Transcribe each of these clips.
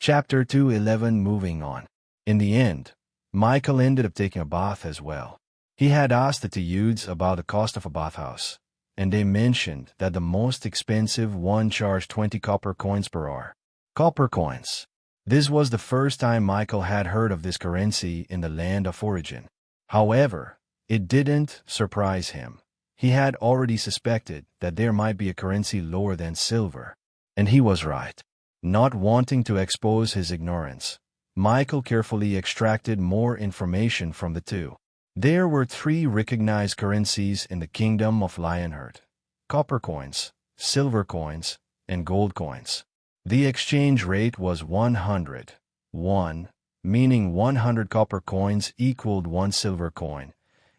Chapter 211. Moving on. In the end, Michael ended up taking a bath as well. He had asked the two youths about the cost of a bathhouse, and they mentioned that the most expensive one charged 20 copper coins per hour. Copper coins. This was the first time Michael had heard of this currency in the land of origin. However, it didn't surprise him. He had already suspected that there might be a currency lower than silver. And he was right. Not wanting to expose his ignorance, Michael carefully extracted more information from the two. There were 3 recognized currencies in the kingdom of Lionheart: copper coins, silver coins, and gold coins. The exchange rate was 100:1, meaning 100 copper coins equaled 1 silver coin,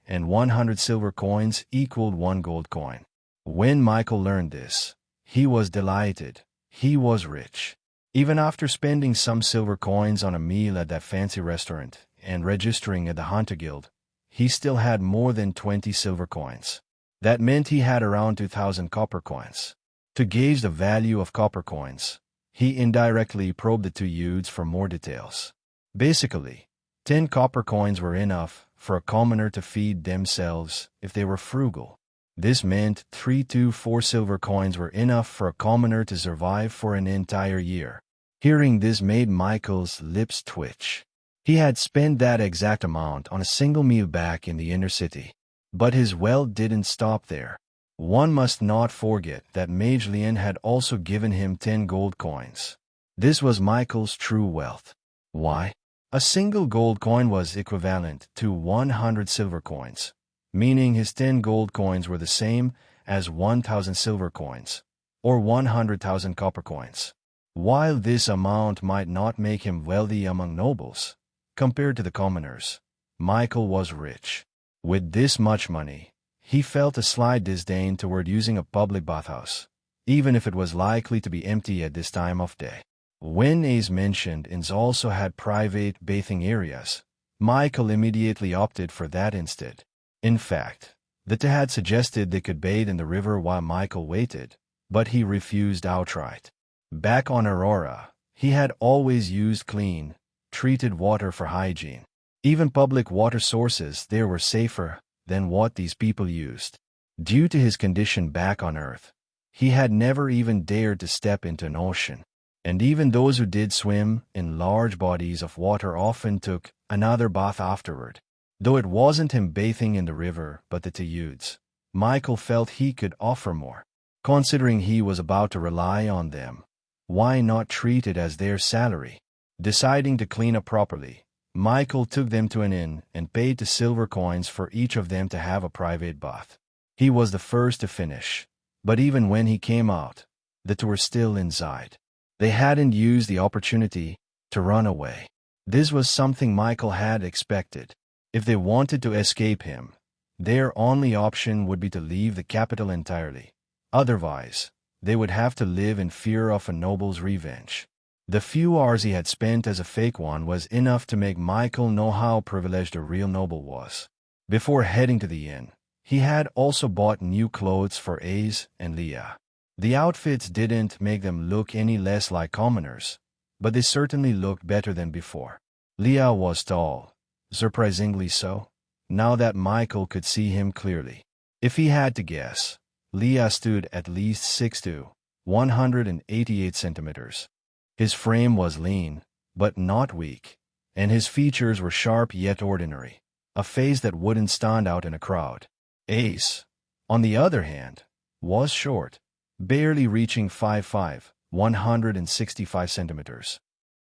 and 100 silver coins equaled 1 gold coin. When Michael learned this, he was delighted. He was rich. Even after spending some silver coins on a meal at that fancy restaurant and registering at the Hunter Guild, he still had more than 20 silver coins. That meant he had around 2,000 copper coins. To gauge the value of copper coins, he indirectly probed the two youths for more details. Basically, 10 copper coins were enough for a commoner to feed themselves if they were frugal. This meant 3 to 4 silver coins were enough for a commoner to survive for an entire year. Hearing this made Michael's lips twitch. He had spent that exact amount on a single meal back in the inner city. But his wealth didn't stop there. One must not forget that Mage Lian had also given him 10 gold coins. This was Michael's true wealth. Why? A single gold coin was equivalent to 100 silver coins, meaning his 10 gold coins were the same as 1,000 silver coins, or 100,000 copper coins. While this amount might not make him wealthy among nobles, compared to the commoners, Michael was rich. With this much money, he felt a slight disdain toward using a public bathhouse, even if it was likely to be empty at this time of day. When Ace mentioned inns also had private bathing areas, Michael immediately opted for that instead. In fact, the two had suggested they could bathe in the river while Michael waited, but he refused outright. Back on Aurora, he had always used clean, treated water for hygiene. Even public water sources there were safer than what these people used. Due to his condition back on Earth, he had never even dared to step into an ocean. And even those who did swim in large bodies of water often took another bath afterward. Though it wasn't him bathing in the river but the two youths, Michael felt he could offer more. Considering he was about to rely on them, why not treat it as their salary? Deciding to clean up properly, Michael took them to an inn and paid 2 silver coins for each of them to have a private bath. He was the first to finish, but even when he came out, the two were still inside. They hadn't used the opportunity to run away. This was something Michael had expected. If they wanted to escape him, their only option would be to leave the capital entirely. Otherwise, they would have to live in fear of a noble's revenge. The few hours he had spent as a fake one was enough to make Michael know how privileged a real noble was. Before heading to the inn, he had also bought new clothes for Ace and Leah. The outfits didn't make them look any less like commoners, but they certainly looked better than before. Leah was tall, surprisingly so, now that Michael could see him clearly. If he had to guess, Leah stood at least 6 to 188 centimeters. His frame was lean, but not weak, and his features were sharp yet ordinary, a face that wouldn't stand out in a crowd. Ace, on the other hand, was short, barely reaching 5'5", 165 centimeters.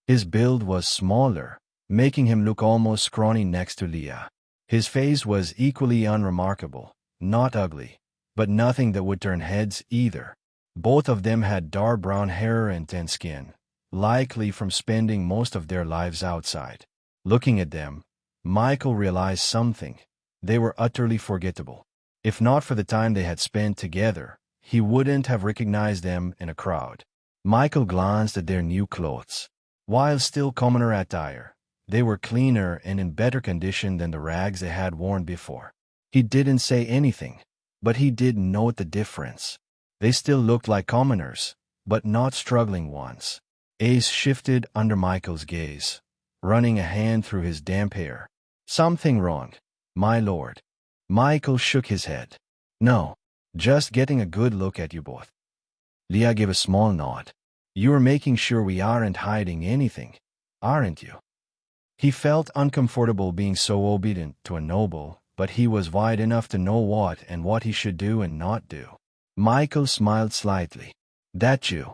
His build was smaller, making him look almost scrawny next to Leah. His face was equally unremarkable, not ugly, but nothing that would turn heads either. Both of them had dark brown hair and tan skin, likely from spending most of their lives outside. Looking at them, Michael realized something. They were utterly forgettable. If not for the time they had spent together, he wouldn't have recognized them in a crowd. Michael glanced at their new clothes. While still commoner attire, they were cleaner and in better condition than the rags they had worn before. He didn't say anything, but he did note the difference. They still looked like commoners, but not struggling ones. Ace shifted under Michael's gaze, running a hand through his damp hair. Something wrong, my lord. Michael shook his head. No, just getting a good look at you both. Leah gave a small nod. You're making sure we aren't hiding anything, aren't you? He felt uncomfortable being so obedient to a noble, but he was wide enough to know what he should do and not do. Michael smiled slightly. That you?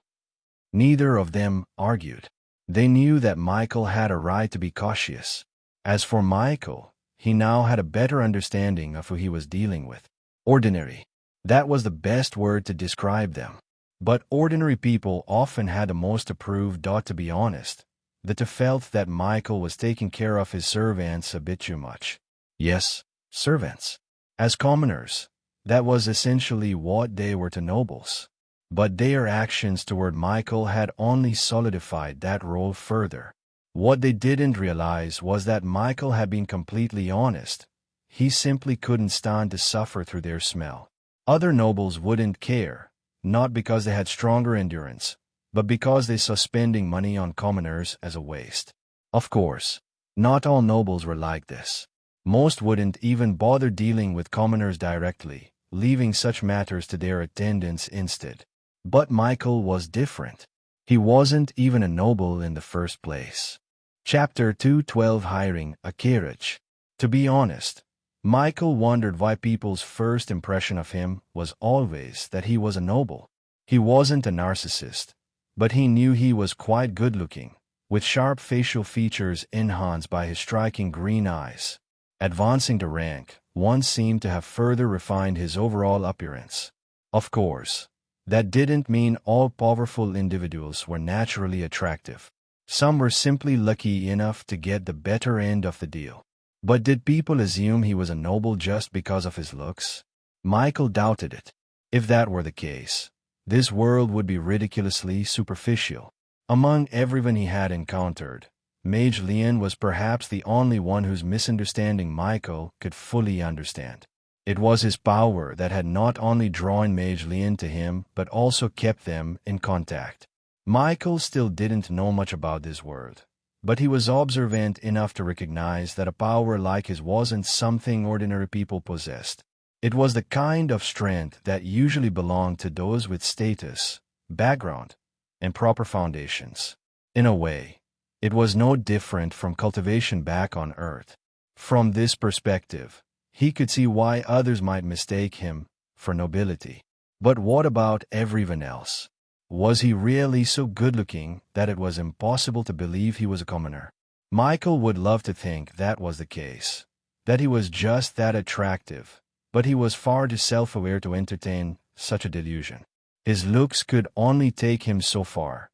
Neither of them argued. They knew that Michael had a right to be cautious. As for Michael, he now had a better understanding of who he was dealing with. Ordinary. That was the best word to describe them. But ordinary people often had the most approved, to be honest. The two felt that Michael was taking care of his servants a bit too much. Yes, servants. As commoners, that was essentially what they were to nobles. But their actions toward Michael had only solidified that role further. What they didn't realize was that Michael had been completely honest. He simply couldn't stand to suffer through their smell. Other nobles wouldn't care, not because they had stronger endurance, but because they saw spending money on commoners as a waste. Of course, not all nobles were like this. Most wouldn't even bother dealing with commoners directly, leaving such matters to their attendants instead. But Michael was different. He wasn't even a noble in the first place. Chapter 212 Hiring a Carriage. To be honest, Michael wondered why people's first impression of him was always that he was a noble. He wasn't a narcissist, but he knew he was quite good-looking, with sharp facial features enhanced by his striking green eyes. Advancing to rank, one seemed to have further refined his overall appearance. Of course, that didn't mean all powerful individuals were naturally attractive. Some were simply lucky enough to get the better end of the deal. But did people assume he was a noble just because of his looks? Michael doubted it. If that were the case, this world would be ridiculously superficial. Among everyone he had encountered, Mage Lian was perhaps the only one whose misunderstanding Michael could fully understand. It was his power that had not only drawn Mage Lian to him but also kept them in contact. Michael still didn't know much about this world, but he was observant enough to recognize that a power like his wasn't something ordinary people possessed. It was the kind of strength that usually belonged to those with status, background, and proper foundations. In a way, it was no different from cultivation back on Earth. From this perspective, he could see why others might mistake him for nobility. But what about everyone else? Was he really so good-looking that it was impossible to believe he was a commoner? Michael would love to think that was the case, that he was just that attractive, but he was far too self-aware to entertain such a delusion. His looks could only take him so far,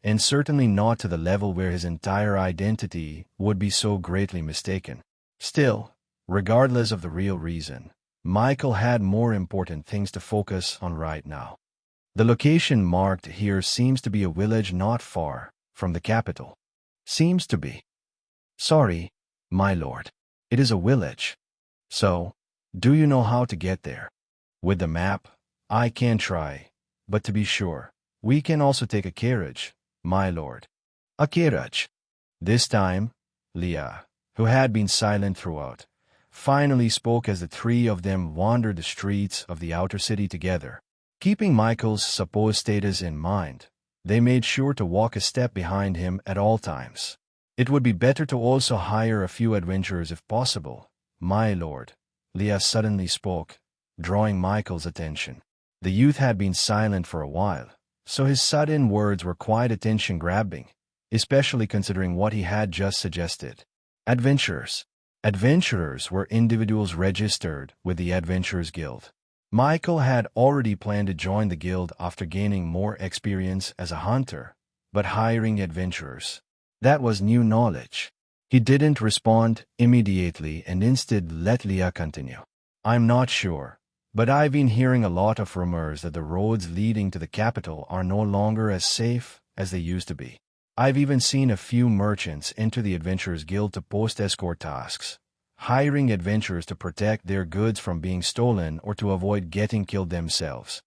and certainly not to the level where his entire identity would be so greatly mistaken. Still, regardless of the real reason, Michael had more important things to focus on right now. The location marked here seems to be a village not far from the capital. Seems to be. Sorry, my lord. It is a village. So, do you know how to get there? With the map, I can try, but to be sure, we can also take a carriage, my lord. A carriage. This time, Leah, who had been silent throughout, finally spoke as the three of them wandered the streets of the outer city together. Keeping Michael's supposed status in mind, they made sure to walk a step behind him at all times. It would be better to also hire a few adventurers if possible, my lord. Leah suddenly spoke, drawing Michael's attention. The youth had been silent for a while, so his sudden words were quite attention-grabbing, especially considering what he had just suggested. Adventurers. Adventurers were individuals registered with the Adventurers Guild. Michael had already planned to join the guild after gaining more experience as a hunter, but hiring adventurers, that was new knowledge. He didn't respond immediately and instead let Leah continue. I'm not sure, but I've been hearing a lot of rumors that the roads leading to the capital are no longer as safe as they used to be. I've even seen a few merchants enter the Adventurers Guild to post escort tasks, hiring adventurers to protect their goods from being stolen or to avoid getting killed themselves.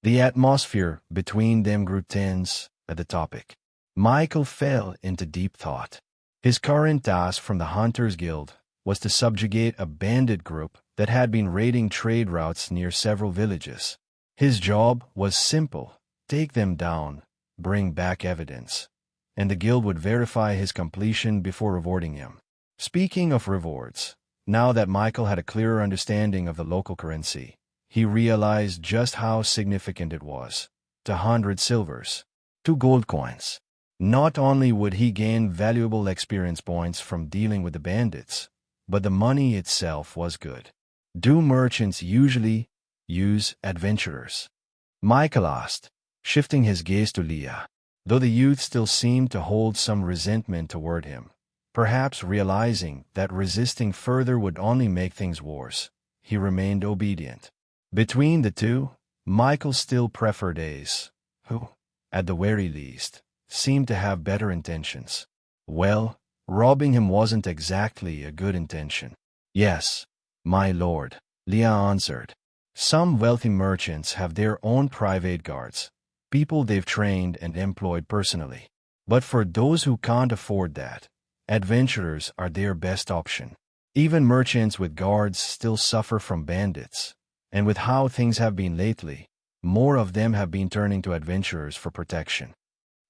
The atmosphere between them grew tense at the topic. Michael fell into deep thought. His current task from the Hunters Guild was to subjugate a bandit group that had been raiding trade routes near several villages. His job was simple: take them down, bring back evidence, and the guild would verify his completion before rewarding him. Speaking of rewards, now that Michael had a clearer understanding of the local currency, he realized just how significant it was. 200 silvers, 2 gold coins. Not only would he gain valuable experience points from dealing with the bandits, but the money itself was good. Do merchants usually use adventurers? Michael asked, shifting his gaze to Leah. Though the youth still seemed to hold some resentment toward him, perhaps realizing that resisting further would only make things worse, he remained obedient. Between the two, Michael still preferred Ace, who, at the very least, seemed to have better intentions. Well, robbing him wasn't exactly a good intention. Yes, my lord, Leah answered. Some wealthy merchants have their own private guards, people they've trained and employed personally. But for those who can't afford that, adventurers are their best option. Even merchants with guards still suffer from bandits, and with how things have been lately, more of them have been turning to adventurers for protection.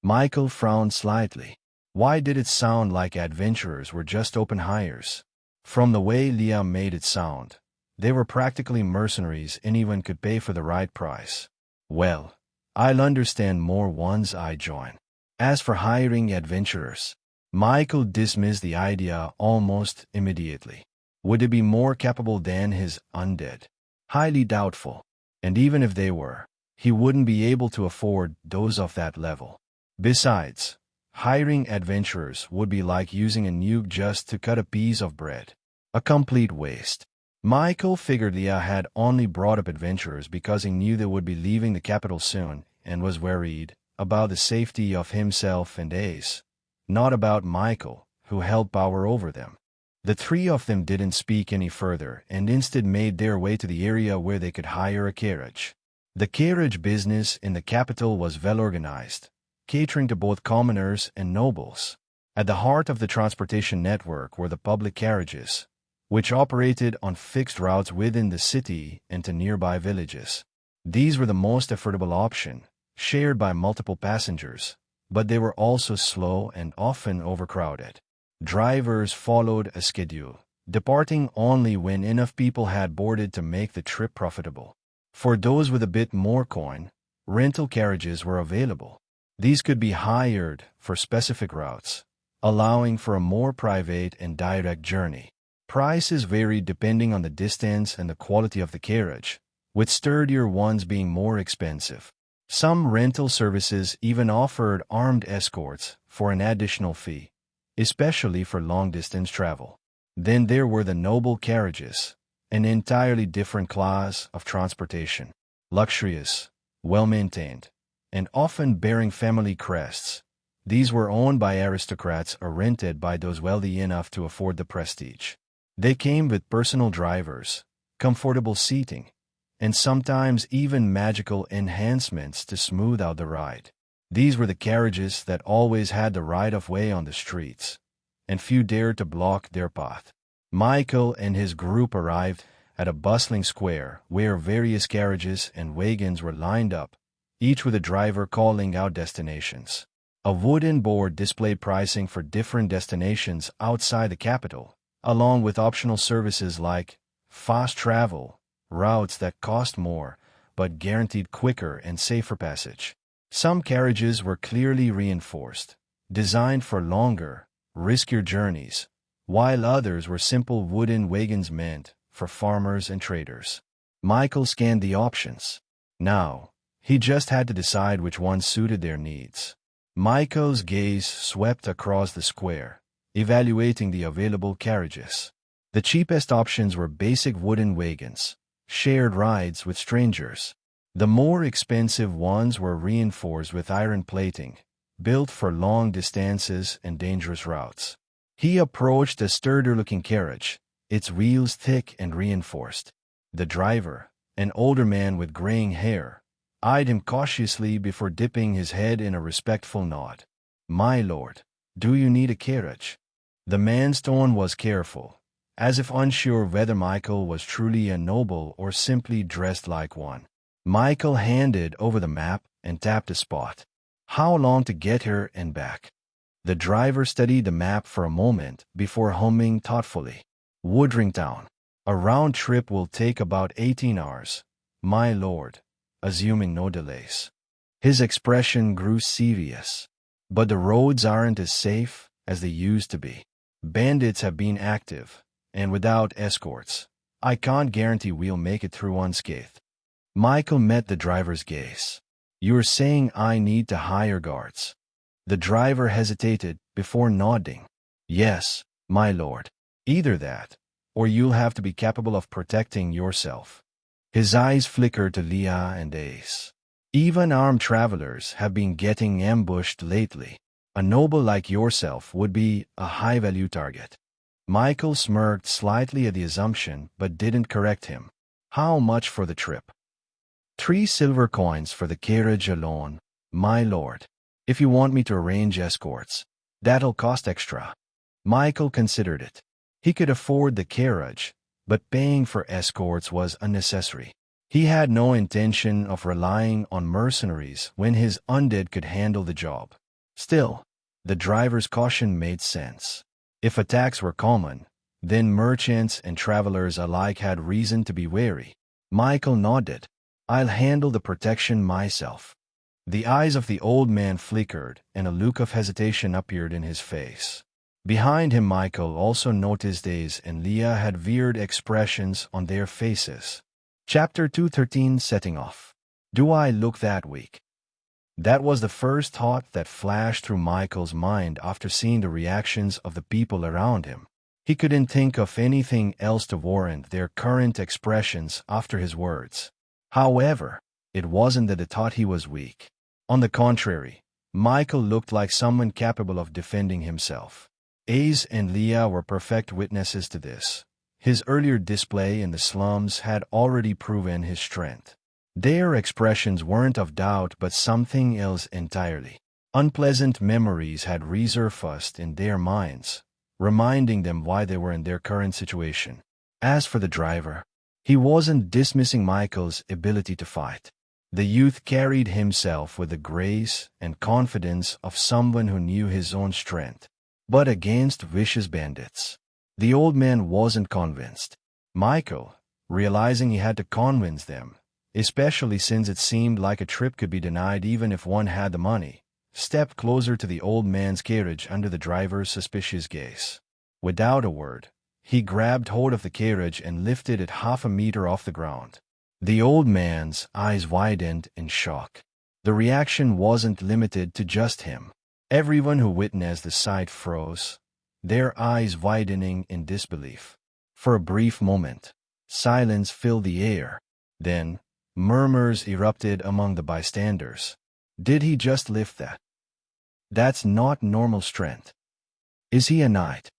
Michael frowned slightly. Why did it sound like adventurers were just open hires? From the way Leah made it sound, they were practically mercenaries anyone could pay for the right price. Well, I'll understand more once I join. As for hiring adventurers, Michael dismissed the idea almost immediately. Would they be more capable than his undead? Highly doubtful. And even if they were, he wouldn't be able to afford those of that level. Besides, hiring adventurers would be like using a nuke just to cut a piece of bread. A complete waste. Michael figured Leah had only brought up adventurers because he knew they would be leaving the capital soon and was worried about the safety of himself and Ace, not about Michael, who held power over them. The three of them didn't speak any further and instead made their way to the area where they could hire a carriage. The carriage business in the capital was well organized, catering to both commoners and nobles. At the heart of the transportation network were the public carriages, which operated on fixed routes within the city and to nearby villages. These were the most affordable option, shared by multiple passengers, but they were also slow and often overcrowded. Drivers followed a schedule, departing only when enough people had boarded to make the trip profitable. For those with a bit more coin, rental carriages were available. These could be hired for specific routes, allowing for a more private and direct journey. Prices varied depending on the distance and the quality of the carriage, with sturdier ones being more expensive. Some rental services even offered armed escorts for an additional fee, especially for long-distance travel. Then there were the noble carriages, an entirely different class of transportation. Luxurious, well-maintained, and often bearing family crests. These were owned by aristocrats or rented by those wealthy enough to afford the prestige. They came with personal drivers, comfortable seating, and sometimes even magical enhancements to smooth out the ride. These were the carriages that always had the right-of-way on the streets, and few dared to block their path. Michael and his group arrived at a bustling square where various carriages and wagons were lined up, each with a driver calling out destinations. A wooden board displayed pricing for different destinations outside the capital, along with optional services like fast travel, routes that cost more but guaranteed quicker and safer passage. Some carriages were clearly reinforced, designed for longer, riskier journeys, while others were simple wooden wagons meant for farmers and traders. Michael scanned the options. Now, he just had to decide which one suited their needs. Michael's gaze swept across the square, evaluating the available carriages. The cheapest options were basic wooden wagons, shared rides with strangers. The more expensive ones were reinforced with iron plating, built for long distances and dangerous routes. He approached a sturdy-looking carriage, its wheels thick and reinforced. The driver, an older man with graying hair, eyed him cautiously before dipping his head in a respectful nod. "My lord, do you need a carriage?" The man's tone was careful, as if unsure whether Michael was truly a noble or simply dressed like one. Michael handed over the map and tapped a spot. "How long to get here and back?" The driver studied the map for a moment before humming thoughtfully. "Woodring Town. A round trip will take about 18 hours, my lord, assuming no delays." His expression grew serious. "But the roads aren't as safe as they used to be. Bandits have been active, and without escorts, I can't guarantee we'll make it through unscathed." Michael met the driver's gaze. "You're saying I need to hire guards?" The driver hesitated before nodding. "Yes, my lord. Either that, or you'll have to be capable of protecting yourself." His eyes flickered to Leah and Ace. "Even armed travelers have been getting ambushed lately. A noble like yourself would be a high-value target." Michael smirked slightly at the assumption but didn't correct him. "How much for the trip?" 3 silver coins for the carriage alone, my lord. If you want me to arrange escorts, that'll cost extra." Michael considered it. He could afford the carriage, but paying for escorts was unnecessary. He had no intention of relying on mercenaries when his undead could handle the job. Still, the driver's caution made sense. If attacks were common, then merchants and travelers alike had reason to be wary. Michael nodded. "I'll handle the protection myself." The eyes of the old man flickered, and a look of hesitation appeared in his face. Behind him, Michael also noticed Ace and Leah had weird expressions on their faces. Chapter 213, Setting Off. "Do I look that weak?" That was the first thought that flashed through Michael's mind after seeing the reactions of the people around him. He couldn't think of anything else to warrant their current expressions after his words. However, it wasn't that he thought he was weak. On the contrary, Michael looked like someone capable of defending himself. Ace and Leah were perfect witnesses to this. His earlier display in the slums had already proven his strength. Their expressions weren't of doubt but something else entirely. Unpleasant memories had resurfaced in their minds, reminding them why they were in their current situation. As for the driver, he wasn't dismissing Michael's ability to fight. The youth carried himself with the grace and confidence of someone who knew his own strength. But against vicious bandits, the old man wasn't convinced. Michael, realizing he had to convince them, especially since it seemed like a trip could be denied even if one had the money, stepped closer to the old man's carriage under the driver's suspicious gaze. Without a word, he grabbed hold of the carriage and lifted it 1/2 meter off the ground. The old man's eyes widened in shock. The reaction wasn't limited to just him. Everyone who witnessed the sight froze, their eyes widening in disbelief. For a brief moment, silence filled the air. Then, murmurs erupted among the bystanders. "Did he just lift that? That's not normal strength. Is he a knight?"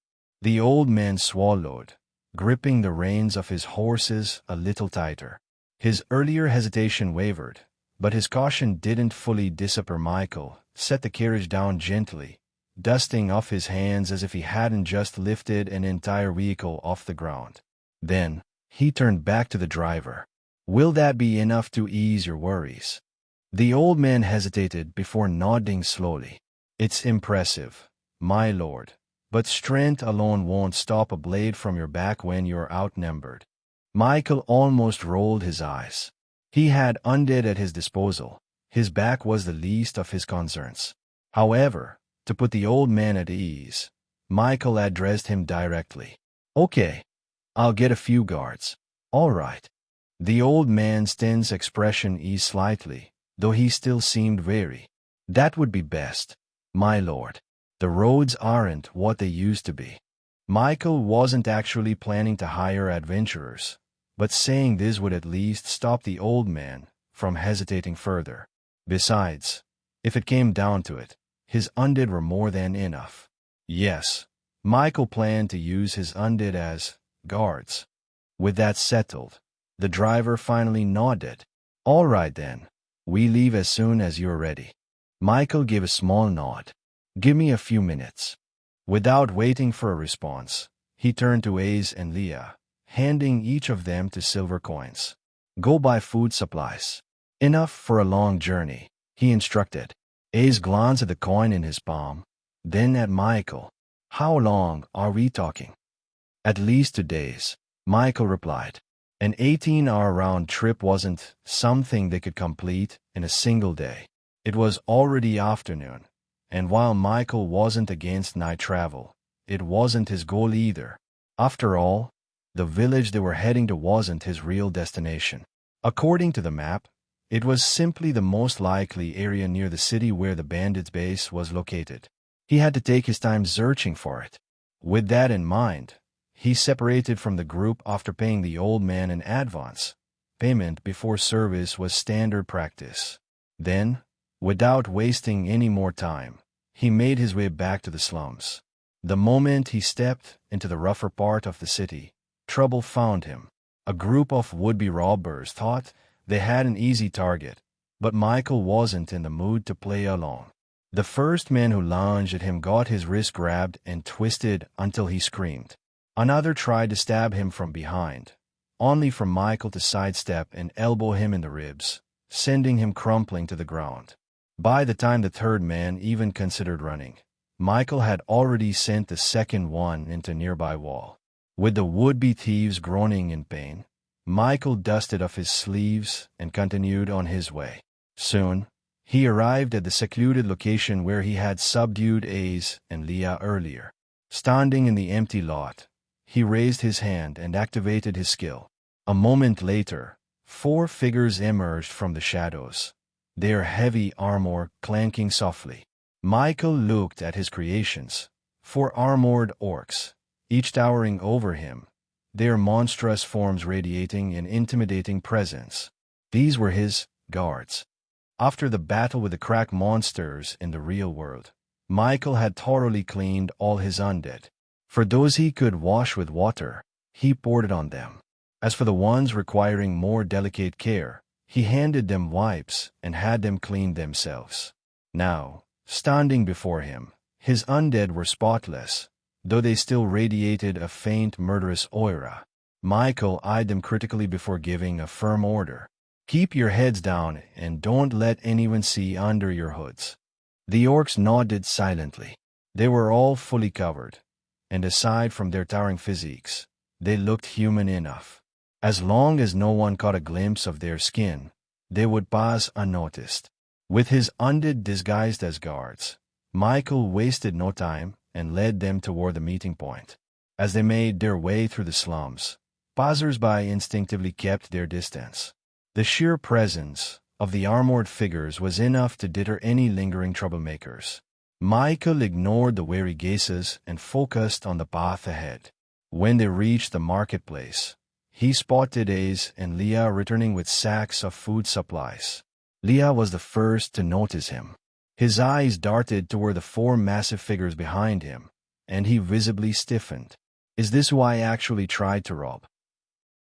The old man swallowed, gripping the reins of his horses a little tighter. His earlier hesitation wavered, but his caution didn't fully disappear. Michael set the carriage down gently, dusting off his hands as if he hadn't just lifted an entire vehicle off the ground. Then, he turned back to the driver. "Will that be enough to ease your worries?" The old man hesitated before nodding slowly. "It's impressive, my lord, but strength alone won't stop a blade from your back when you're outnumbered." Michael almost rolled his eyes. He had undead at his disposal. His back was the least of his concerns. However, to put the old man at ease, Michael addressed him directly. "Okay, I'll get a few guards." "All right." The old man's tense expression eased slightly, though he still seemed wary. "That would be best, my lord. The roads aren't what they used to be." Michael wasn't actually planning to hire adventurers, but saying this would at least stop the old man from hesitating further. Besides, if it came down to it, his undead were more than enough. Yes, Michael planned to use his undead as guards. With that settled, the driver finally nodded. "All right then, we leave as soon as you're ready." Michael gave a small nod. Give me a few minutes." Without waiting for a response, he turned to Ace and Leah, handing each of them 2 silver coins. "Go buy food supplies. Enough for a long journey," he instructed. Ace glanced at the coin in his palm, then at Michael. "How long are we talking?" "At least 2 days," Michael replied. An 18-hour round trip wasn't something they could complete in a single day. It was already afternoon, and while Michael wasn't against night travel, it wasn't his goal either. After all, the village they were heading to wasn't his real destination. According to the map, it was simply the most likely area near the city where the bandits' base was located. He had to take his time searching for it. With that in mind, he separated from the group after paying the old man an advance. Payment before service was standard practice. Then, without wasting any more time, he made his way back to the slums. The moment he stepped into the rougher part of the city, trouble found him. A group of would-be robbers thought they had an easy target, but Michael wasn't in the mood to play along. The first man who lunged at him got his wrist grabbed and twisted until he screamed. Another tried to stab him from behind, only for Michael to sidestep and elbow him in the ribs, sending him crumpling to the ground. By the time the third man even considered running, Michael had already sent the second one into a nearby wall. With the would-be thieves groaning in pain, Michael dusted off his sleeves and continued on his way. Soon, he arrived at the secluded location where he had subdued Ace and Leah earlier. Standing in the empty lot, he raised his hand and activated his skill. A moment later, 4 figures emerged from the shadows, their heavy armor clanking softly. Michael looked at his creations, 4 armored orcs, each towering over him, their monstrous forms radiating an intimidating presence. These were his guards. After the battle with the crack monsters in the real world, Michael had thoroughly cleaned all his undead. For those he could wash with water, he poured it on them. As for the ones requiring more delicate care, he handed them wipes and had them clean themselves. Now, standing before him, his undead were spotless, though they still radiated a faint murderous aura. Michael eyed them critically before giving a firm order. "Keep your heads down and don't let anyone see under your hoods." The orcs nodded silently. They were all fully covered, and aside from their towering physiques, they looked human enough. As long as no one caught a glimpse of their skin, they would pass unnoticed. With his undead disguised as guards, Michael wasted no time and led them toward the meeting point. As they made their way through the slums, passers-by instinctively kept their distance. The sheer presence of the armored figures was enough to deter any lingering troublemakers. Michael ignored the wary gazes and focused on the path ahead. When they reached the marketplace, he spotted Ace and Leah returning with sacks of food supplies. Leah was the first to notice him. His eyes darted toward the 4 massive figures behind him, and he visibly stiffened. "Is this who I actually tried to rob?"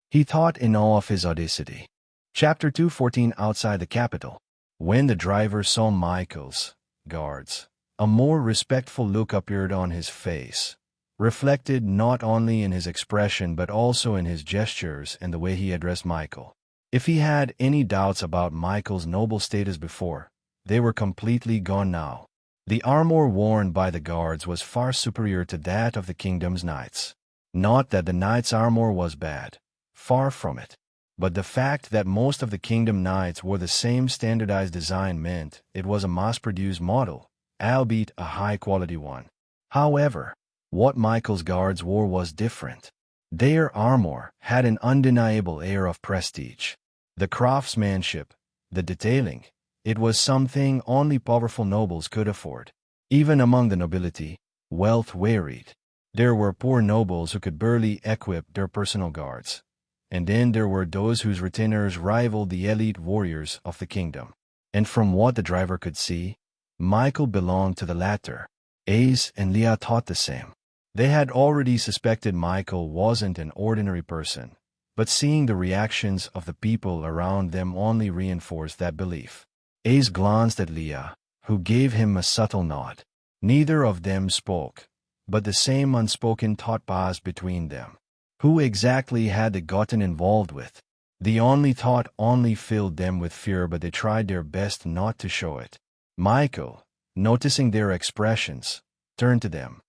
he thought in awe of his audacity. Chapter 214. Outside the capital. When the driver saw Michael's guards, a more respectful look appeared on his face, reflected not only in his expression but also in his gestures and the way he addressed Michael. If he had any doubts about Michael's noble status before, they were completely gone now. The armor worn by the guards was far superior to that of the kingdom's knights. Not that the knights' armor was bad, far from it. But the fact that most of the kingdom knights wore the same standardized design meant it was a mass-produced model, albeit a high-quality one. However, what Michael's guards wore was different. Their armor had an undeniable air of prestige. The craftsmanship, the detailing, it was something only powerful nobles could afford. Even among the nobility, wealth varied. There were poor nobles who could barely equip their personal guards. And then there were those whose retainers rivaled the elite warriors of the kingdom. And from what the driver could see, Michael belonged to the latter. Ace and Leah thought the same. They had already suspected Michael wasn't an ordinary person, but seeing the reactions of the people around them only reinforced that belief. Ace glanced at Leah, who gave him a subtle nod. Neither of them spoke, but the same unspoken thought passed between them. Who exactly had they gotten involved with? The only thought only filled them with fear, but they tried their best not to show it. Michael, noticing their expressions, turned to them.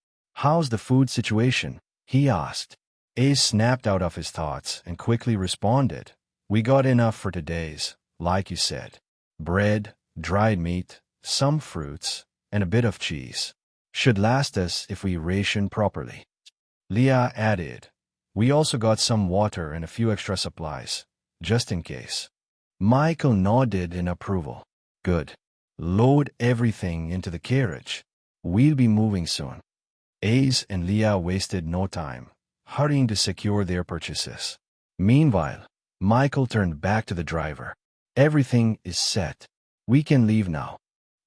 "How's the food situation?" he asked. Ace snapped out of his thoughts and quickly responded. "We got enough for today's, like you said. Bread, dried meat, some fruits, and a bit of cheese. Should last us if we ration properly." Leah added, "We also got some water and a few extra supplies, just in case." Michael nodded in approval. "Good. Load everything into the carriage. We'll be moving soon." Ace and Leah wasted no time, hurrying to secure their purchases. Meanwhile, Michael turned back to the driver. "Everything is set. We can leave now."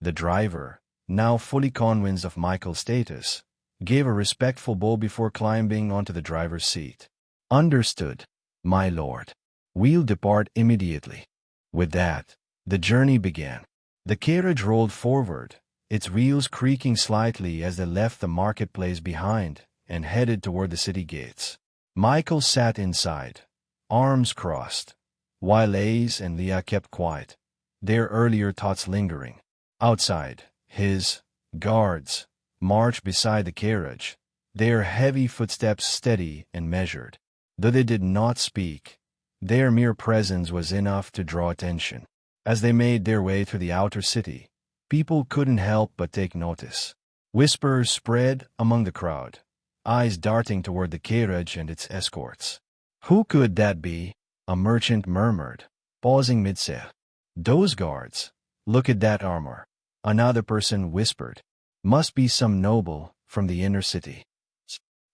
The driver, now fully convinced of Michael's status, gave a respectful bow before climbing onto the driver's seat. "Understood, my lord. We'll depart immediately." With that, the journey began. The carriage rolled forward, its wheels creaking slightly as they left the marketplace behind and headed toward the city gates. Michael sat inside, arms crossed, while Ace and Leah kept quiet, their earlier thoughts lingering. Outside, his guards marched beside the carriage, their heavy footsteps steady and measured. Though they did not speak, their mere presence was enough to draw attention. As they made their way through the outer city, people couldn't help but take notice. Whispers spread among the crowd, eyes darting toward the carriage and its escorts. "Who could that be?" a merchant murmured, pausing mid-sale. "Those guards. Look at that armor," another person whispered. "Must be some noble from the inner city."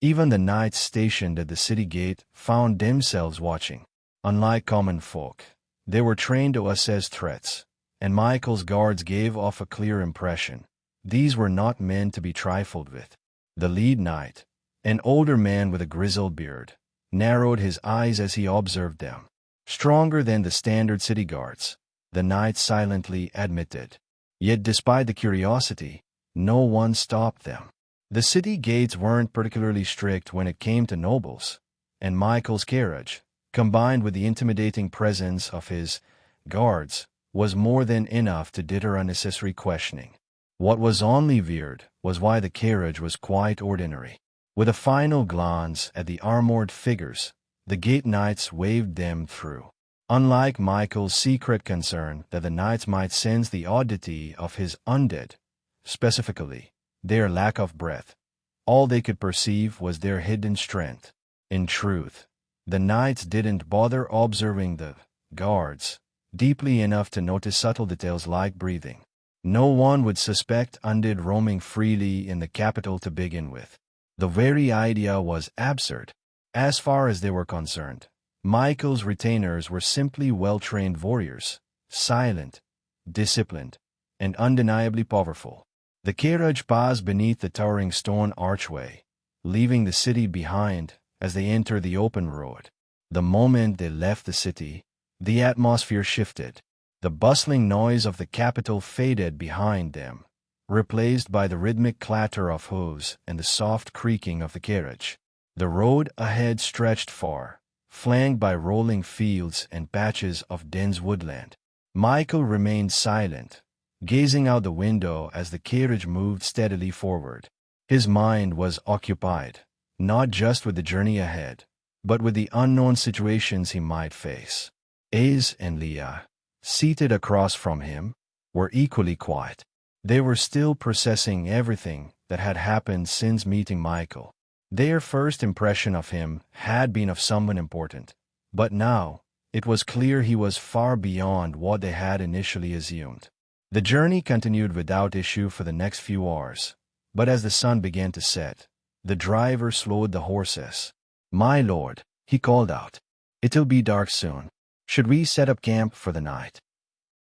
Even the knights stationed at the city gate found themselves watching. Unlike common folk, they were trained to assess threats, and Michael's guards gave off a clear impression. These were not men to be trifled with. The lead knight, an older man with a grizzled beard, narrowed his eyes as he observed them. Stronger than the standard city guards, the knight silently admitted. Yet despite the curiosity, no one stopped them. The city gates weren't particularly strict when it came to nobles, and Michael's carriage, combined with the intimidating presence of his guards, was more than enough to deter unnecessary questioning. What was only weird was why the carriage was quite ordinary. With a final glance at the armored figures, the gate knights waved them through. Unlike Michael's secret concern that the knights might sense the oddity of his undead, specifically their lack of breath, all they could perceive was their hidden strength. In truth, the knights didn't bother observing the guards deeply enough to notice subtle details like breathing. No one would suspect undead roaming freely in the capital to begin with. The very idea was absurd. As far as they were concerned, Michael's retainers were simply well-trained warriors, silent, disciplined, and undeniably powerful. The carriage passed beneath the towering stone archway, leaving the city behind as they entered the open road. The moment they left the city, the atmosphere shifted. The bustling noise of the capital faded behind them, replaced by the rhythmic clatter of hooves and the soft creaking of the carriage. The road ahead stretched far, flanked by rolling fields and patches of dense woodland. Michael remained silent, gazing out the window as the carriage moved steadily forward. His mind was occupied, not just with the journey ahead, but with the unknown situations he might face. Ace and Leah, seated across from him, were equally quiet. They were still processing everything that had happened since meeting Michael. Their first impression of him had been of someone important, but now it was clear he was far beyond what they had initially assumed. The journey continued without issue for the next few hours, but as the sun began to set, the driver slowed the horses. "My lord," he called out, "it'll be dark soon. Should we set up camp for the night?"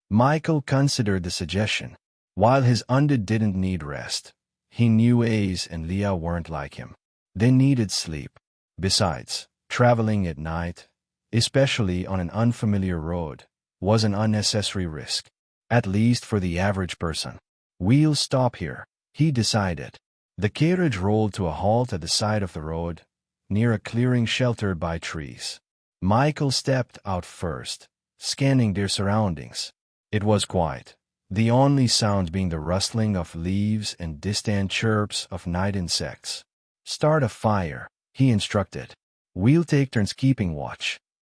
Michael considered the suggestion. While his undead didn't need rest, he knew Ace and Leah weren't like him. They needed sleep. Besides, traveling at night, especially on an unfamiliar road, was an unnecessary risk, at least for the average person. "We'll stop here," he decided. The carriage rolled to a halt at the side of the road, near a clearing sheltered by trees. Michael stepped out first, scanning their surroundings. It was quiet, the only sounds being the rustling of leaves and distant chirps of night insects. "Start a fire," he instructed. "We'll take turns keeping watch."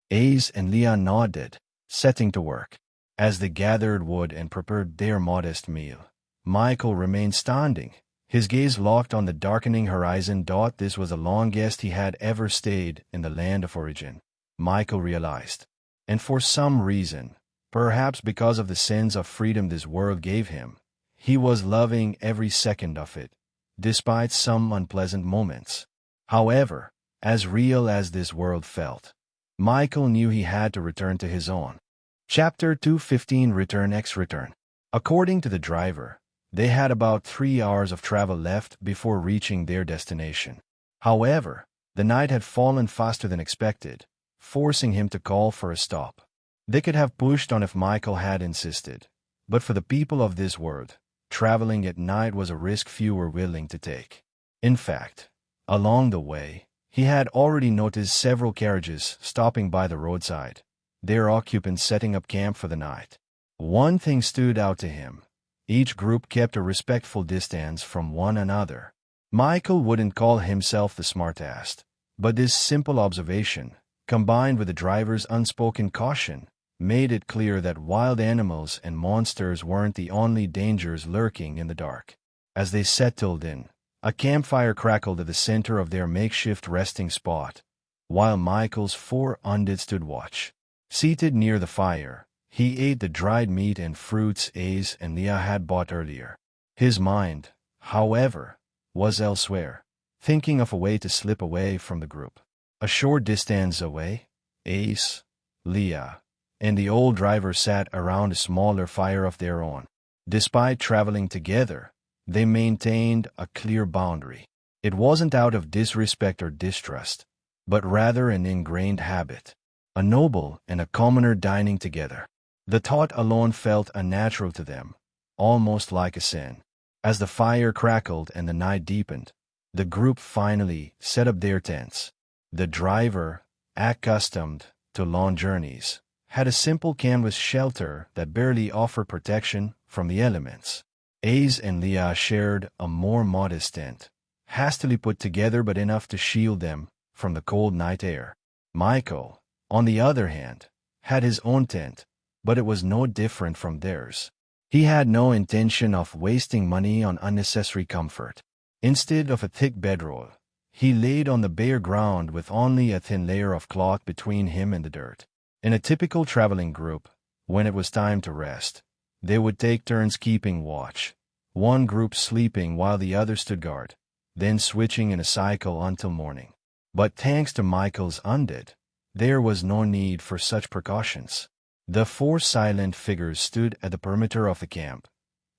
Ace and Leah nodded, setting to work. As they gathered wood and prepared their modest meal, Michael remained standing, his gaze locked on the darkening horizon. This was the longest he had ever stayed in the land of origin, Michael realized. And for some reason, perhaps because of the sense of freedom this world gave him, he was loving every second of it, despite some unpleasant moments. However, as real as this world felt, Michael knew he had to return to his own. Chapter 215 Return X Return. According to the driver, they had about 3 hours of travel left before reaching their destination. However, the night had fallen faster than expected, forcing him to call for a stop. They could have pushed on if Michael had insisted, but for the people of this world, traveling at night was a risk few were willing to take. In fact, along the way, he had already noticed several carriages stopping by the roadside, their occupants setting up camp for the night. One thing stood out to him. Each group kept a respectful distance from one another. Michael wouldn't call himself the smartest, but this simple observation, combined with the driver's unspoken caution, made it clear that wild animals and monsters weren't the only dangers lurking in the dark. As they settled in, a campfire crackled at the center of their makeshift resting spot, while Michael's 4 undead stood watch. Seated near the fire, he ate the dried meat and fruits Ace and Leah had bought earlier. His mind, however, was elsewhere, thinking of a way to slip away from the group. A short distance away, Ace, Leah, and the old driver sat around a smaller fire of their own. Despite traveling together, they maintained a clear boundary. It wasn't out of disrespect or distrust, but rather an ingrained habit. A noble and a commoner dining together. The thought alone felt unnatural to them, almost like a sin. As the fire crackled and the night deepened, the group finally set up their tents. The driver, accustomed to long journeys, had a simple canvas shelter that barely offered protection from the elements. Ace and Leah shared a more modest tent, hastily put together but enough to shield them from the cold night air. Michael, on the other hand, had his own tent, but it was no different from theirs. He had no intention of wasting money on unnecessary comfort. Instead of a thick bedroll, he laid on the bare ground with only a thin layer of cloth between him and the dirt. In a typical traveling group, when it was time to rest, they would take turns keeping watch, one group sleeping while the other stood guard, then switching in a cycle until morning. But thanks to Michael's undead, there was no need for such precautions. The 4 silent figures stood at the perimeter of the camp,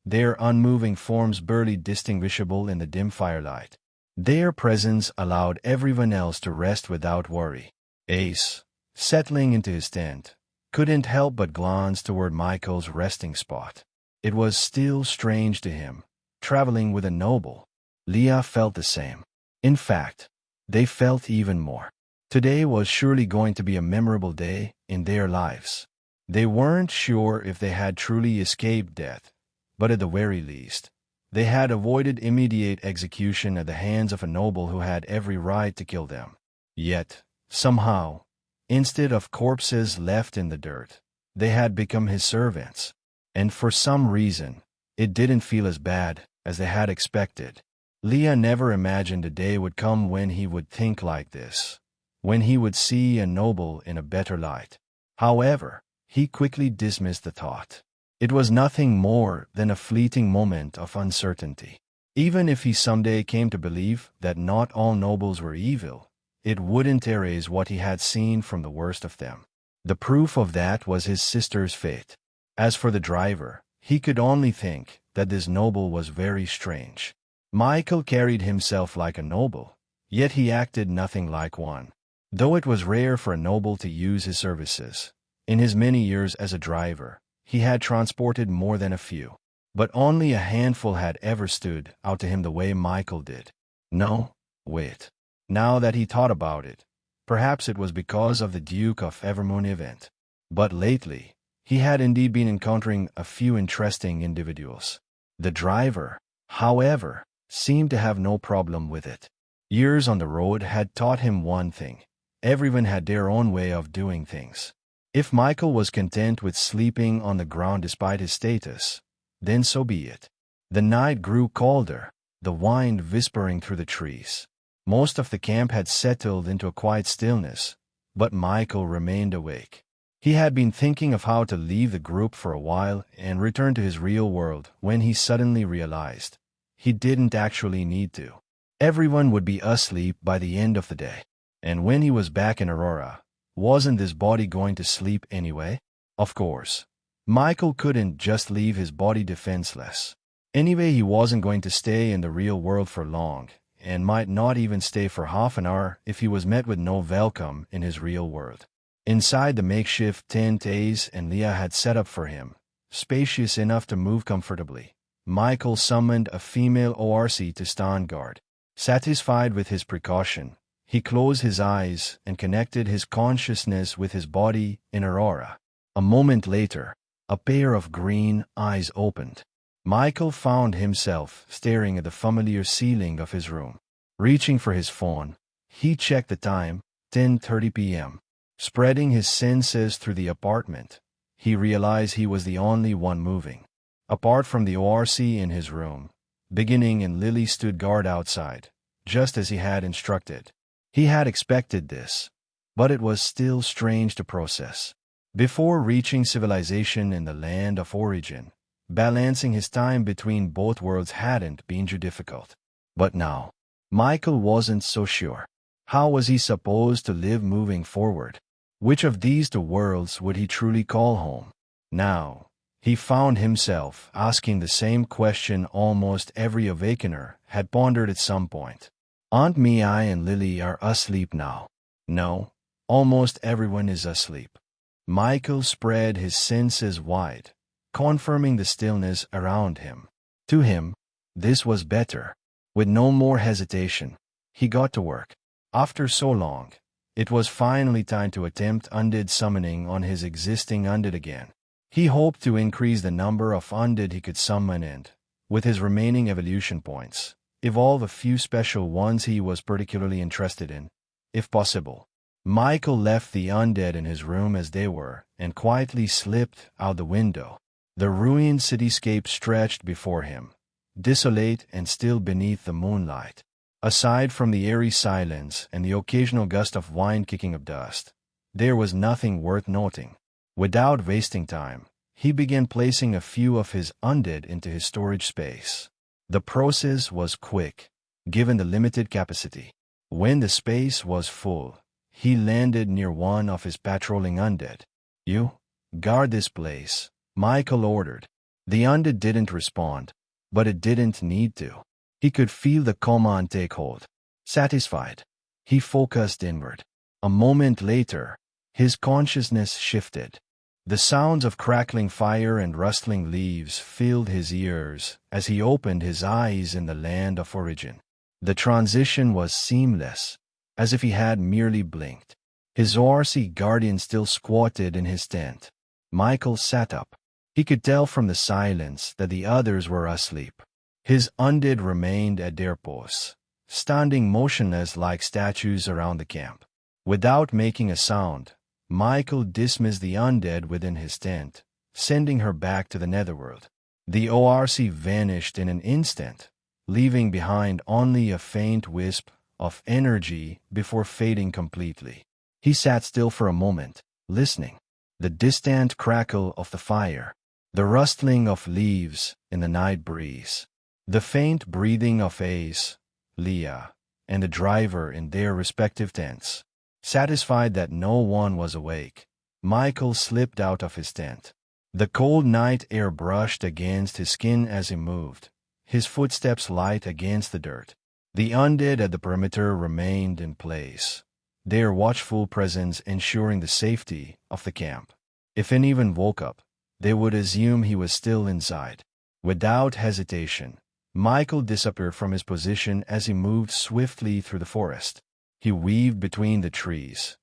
their unmoving forms barely distinguishable in the dim firelight. Their presence allowed everyone else to rest without worry. Ace, settling into his tent, couldn't help but glance toward Michael's resting spot. It was still strange to him, traveling with a noble. Leah felt the same. In fact, they felt even more. Today was surely going to be a memorable day in their lives. They weren't sure if they had truly escaped death, but at the very least, they had avoided immediate execution at the hands of a noble who had every right to kill them. Yet, somehow, instead of corpses left in the dirt, they had become his servants. And for some reason, it didn't feel as bad as they had expected. Leah never imagined a day would come when he would think like this, when he would see a noble in a better light. However, he quickly dismissed the thought. It was nothing more than a fleeting moment of uncertainty. Even if he someday came to believe that not all nobles were evil, it wouldn't erase what he had seen from the worst of them. The proof of that was his sister's fate. As for the driver, he could only think that this noble was very strange. Michael carried himself like a noble, yet he acted nothing like one. Though it was rare for a noble to use his services, in his many years as a driver, he had transported more than a few. but only a handful had ever stood out to him the way Michael did. No, wait. Now that he thought about it, perhaps it was because of the Duke of Evermoon event. But lately, he had indeed been encountering a few interesting individuals. The driver, however, seemed to have no problem with it. Years on the road had taught him one thing. Everyone had their own way of doing things. If Michael was content with sleeping on the ground despite his status, then so be it. The night grew colder, the wind whispering through the trees. Most of the camp had settled into a quiet stillness, but Michael remained awake. He had been thinking of how to leave the group for a while and return to his real world when he suddenly realized he didn't actually need to. Everyone would be asleep by the end of the day. And when he was back in Aurora, wasn't his body going to sleep anyway? Of course. Michael couldn't just leave his body defenseless. Anyway, he wasn't going to stay in the real world for long, and might not even stay for half an hour if he was met with no welcome in his real world. Inside the makeshift tent Ace and Leah had set up for him, spacious enough to move comfortably, Michael summoned a female ORC to stand guard. Satisfied with his precaution, he closed his eyes and connected his consciousness with his body in Aurora. A moment later, a pair of green eyes opened. Michael found himself staring at the familiar ceiling of his room. Reaching for his phone, he checked the time, 10:30 p.m. Spreading his senses through the apartment, he realized he was the only one moving. Apart from the ORC in his room, Beginning and Lily stood guard outside, just as he had instructed. He had expected this, but it was still strange to process. Before reaching civilization in the land of origin, balancing his time between both worlds hadn't been too difficult. But now, Michael wasn't so sure. How was he supposed to live moving forward? Which of these two worlds would he truly call home? Now, he found himself asking the same question almost every Awakener had pondered at some point. Aunt Mia and Lily are asleep now. No, almost everyone is asleep. Michael spread his senses wide, confirming the stillness around him. To him, this was better. With no more hesitation, he got to work. After so long, it was finally time to attempt undead summoning on his existing undead again. He hoped to increase the number of undead he could summon and, with his remaining evolution points, evolve a few special ones he was particularly interested in, if possible. Michael left the undead in his room as they were and quietly slipped out the window. The ruined cityscape stretched before him, desolate and still beneath the moonlight. Aside from the eerie silence and the occasional gust of wind kicking up dust, there was nothing worth noting. Without wasting time, he began placing a few of his undead into his storage space. The process was quick, given the limited capacity. When the space was full, he landed near one of his patrolling undead. "You, guard this place," Michael ordered. The undead didn't respond, but it didn't need to. He could feel the command take hold. Satisfied, he focused inward. A moment later, his consciousness shifted. The sounds of crackling fire and rustling leaves filled his ears as he opened his eyes in the land of origin. The transition was seamless, as if he had merely blinked. His ORC guardian still squatted in his tent. Michael sat up. He could tell from the silence that the others were asleep. His undead remained at their posts, standing motionless like statues around the camp. Without making a sound, Michael dismissed the undead within his tent, sending her back to the netherworld. The ORC vanished in an instant, leaving behind only a faint wisp of energy before fading completely. He sat still for a moment, listening. The distant crackle of the fire, the rustling of leaves in the night breeze, the faint breathing of Ace, Leah, and the driver in their respective tents. Satisfied that no one was awake, Michael slipped out of his tent. The cold night air brushed against his skin as he moved, his footsteps light against the dirt. The undead at the perimeter remained in place, their watchful presence ensuring the safety of the camp. If anyone woke up, they would assume he was still inside. Without hesitation, Michael disappeared from his position as he moved swiftly through the forest. He weaved between the trees,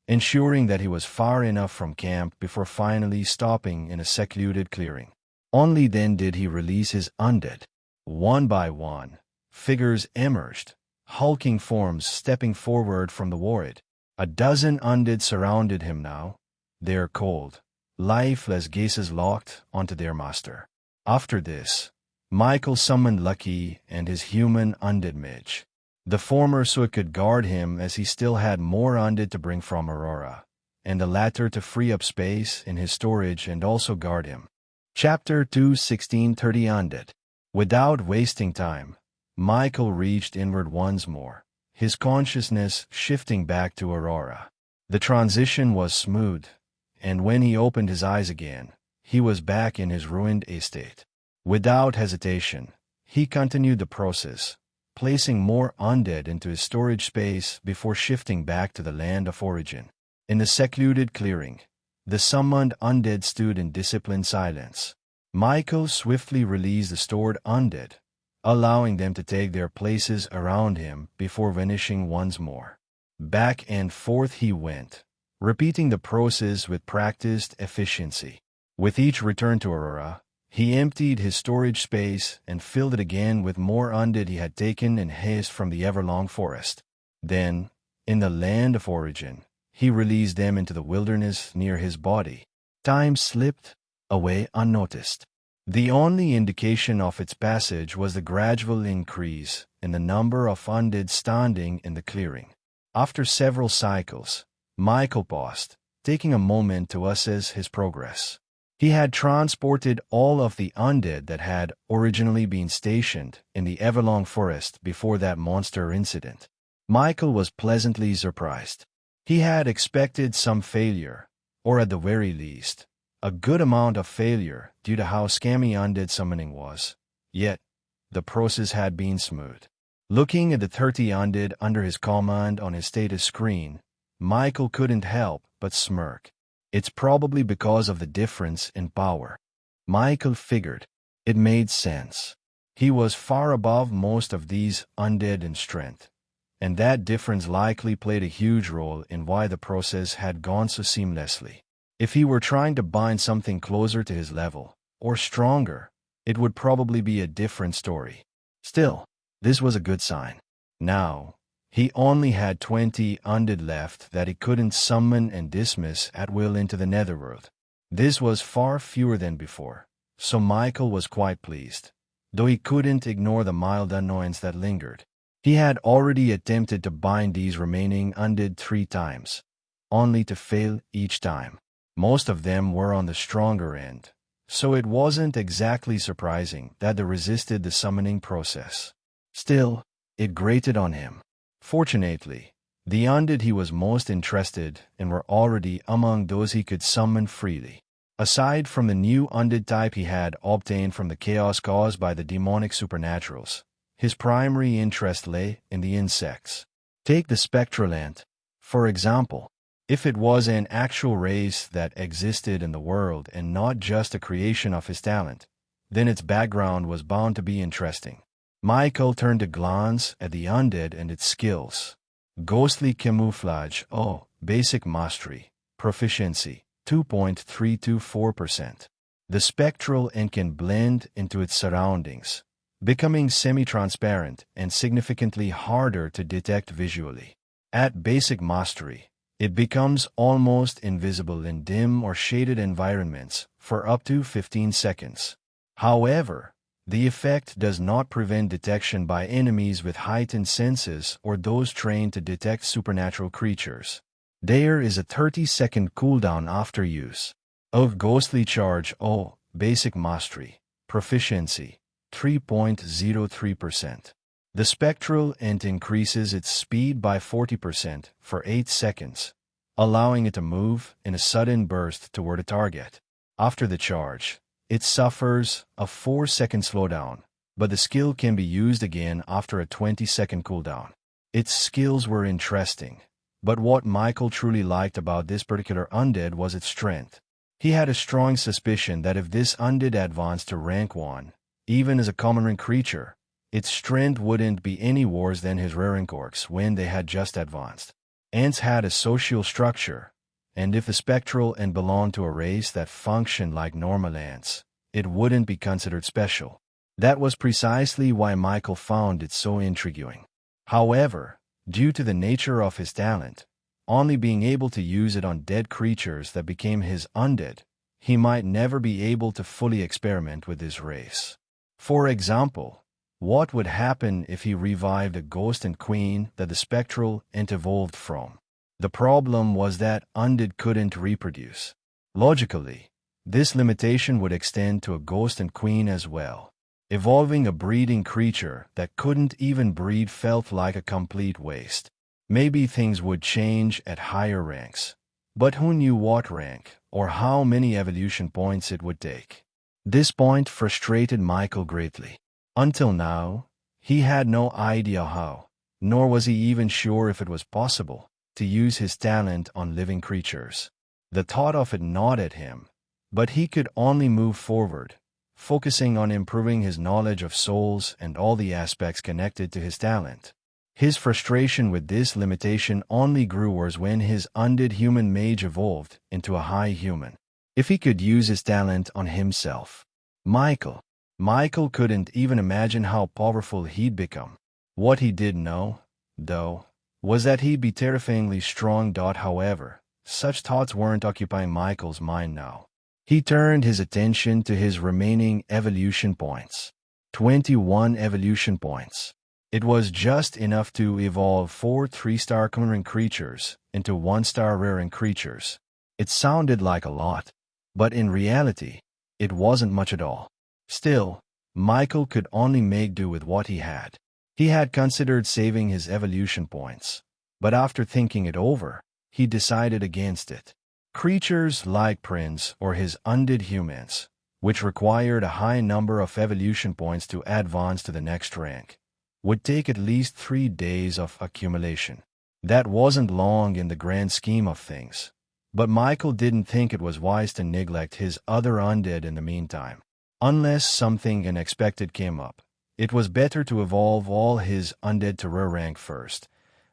ensuring that he was far enough from camp before finally stopping in a secluded clearing. Only then did he release his undead. One by one, figures emerged, hulking forms stepping forward from the void. A dozen undead surrounded him now, their cold, lifeless gazes locked onto their master. After this, Michael summoned Lucky and his human undead mage. The former so it could guard him as he still had more undead to bring from Aurora, and the latter to free up space in his storage and also guard him. Chapter 2 1630 Undead. Without wasting time, Michael reached inward once more, his consciousness shifting back to Aurora. The transition was smooth, and when he opened his eyes again, he was back in his ruined estate. Without hesitation, he continued the process, placing more undead into his storage space before shifting back to the land of origin. In the secluded clearing, the summoned undead stood in disciplined silence. Michael swiftly released the stored undead, allowing them to take their places around him before vanishing once more. Back and forth he went, repeating the process with practiced efficiency. With each return to Aurora, he emptied his storage space and filled it again with more undead he had taken in haste from the everlong forest. Then, in the land of origin, he released them into the wilderness near his body. Time slipped away unnoticed. The only indication of its passage was the gradual increase in the number of undead standing in the clearing. After several cycles, Michael paused, taking a moment to assess his progress. He had transported all of the undead that had originally been stationed in the Everlong Forest before that monster incident. Michael was pleasantly surprised. He had expected some failure, or at the very least, a good amount of failure due to how scammy undead summoning was. Yet, the process had been smooth. Looking at the 30 undead under his command on his status screen, Michael couldn't help but smirk. It's probably because of the difference in power. Michael figured. It made sense. He was far above most of these undead in strength, and that difference likely played a huge role in why the process had gone so seamlessly. If he were trying to bind something closer to his level, or stronger, it would probably be a different story. Still, this was a good sign. Now, he only had 20 undead left that he couldn't summon and dismiss at will into the netherworld. This was far fewer than before, so Michael was quite pleased, though he couldn't ignore the mild annoyance that lingered. He had already attempted to bind these remaining undead 3 times, only to fail each time. Most of them were on the stronger end, so it wasn't exactly surprising that they resisted the summoning process. Still, it grated on him. Fortunately, the undead he was most interested in were already among those he could summon freely. Aside from the new undead type he had obtained from the chaos caused by the demonic supernaturals, his primary interest lay in the insects. Take the spectral ant, for example. If it was an actual race that existed in the world and not just a creation of his talent, then its background was bound to be interesting. Michael turned a glance at the undead and its skills. Ghostly camouflage, basic mastery, proficiency, 2.324%. The spectral ant can blend into its surroundings, becoming semi-transparent and significantly harder to detect visually. At basic mastery, it becomes almost invisible in dim or shaded environments for up to 15 seconds. However, the effect does not prevent detection by enemies with heightened senses or those trained to detect supernatural creatures. There is a 30-second cooldown after use. Of ghostly charge, basic mastery, proficiency, 3.03%. The spectral ant increases its speed by 40% for 8 seconds, allowing it to move in a sudden burst toward a target. After the charge, it suffers a 4-second slowdown, but the skill can be used again after a 20-second cooldown. Its skills were interesting, but what Michael truly liked about this particular undead was its strength. He had a strong suspicion that if this undead advanced to rank 1, even as a common rank creature, its strength wouldn't be any worse than his rare rank orcs when they had just advanced. Ants had a social structure, and if the spectral ant belonged to a race that functioned like normal ants, it wouldn't be considered special. That was precisely why Michael found it so intriguing. However, due to the nature of his talent, only being able to use it on dead creatures that became his undead, he might never be able to fully experiment with this race. For example, what would happen if he revived a ghost and queen that the spectral ant evolved from? The problem was that undead couldn't reproduce. Logically, this limitation would extend to a ghost and queen as well. Evolving a breeding creature that couldn't even breed felt like a complete waste. Maybe things would change at higher ranks, but who knew what rank or how many evolution points it would take? This point frustrated Michael greatly. Until now, he had no idea how, nor was he even sure if it was possible, to use his talent on living creatures. The thought of it gnawed at him, but he could only move forward, focusing on improving his knowledge of souls and all the aspects connected to his talent. His frustration with this limitation only grew worse when his undead human mage evolved into a high human. If he could use his talent on himself, Michael couldn't even imagine how powerful he'd become. What he did know, though, was that he'd be terrifyingly strong. However, such thoughts weren't occupying Michael's mind now. He turned his attention to his remaining evolution points. 21 evolution points. It was just enough to evolve 4 3-star common rank creatures into 1-star rare rank creatures. It sounded like a lot, but in reality, it wasn't much at all. Still, Michael could only make do with what he had. He had considered saving his evolution points, but after thinking it over, he decided against it. Creatures like Prince or his undead humans, which required a high number of evolution points to advance to the next rank, would take at least 3 days of accumulation. That wasn't long in the grand scheme of things, but Michael didn't think it was wise to neglect his other undead in the meantime. Unless something unexpected came up, it was better to evolve all his undead to rare rank first,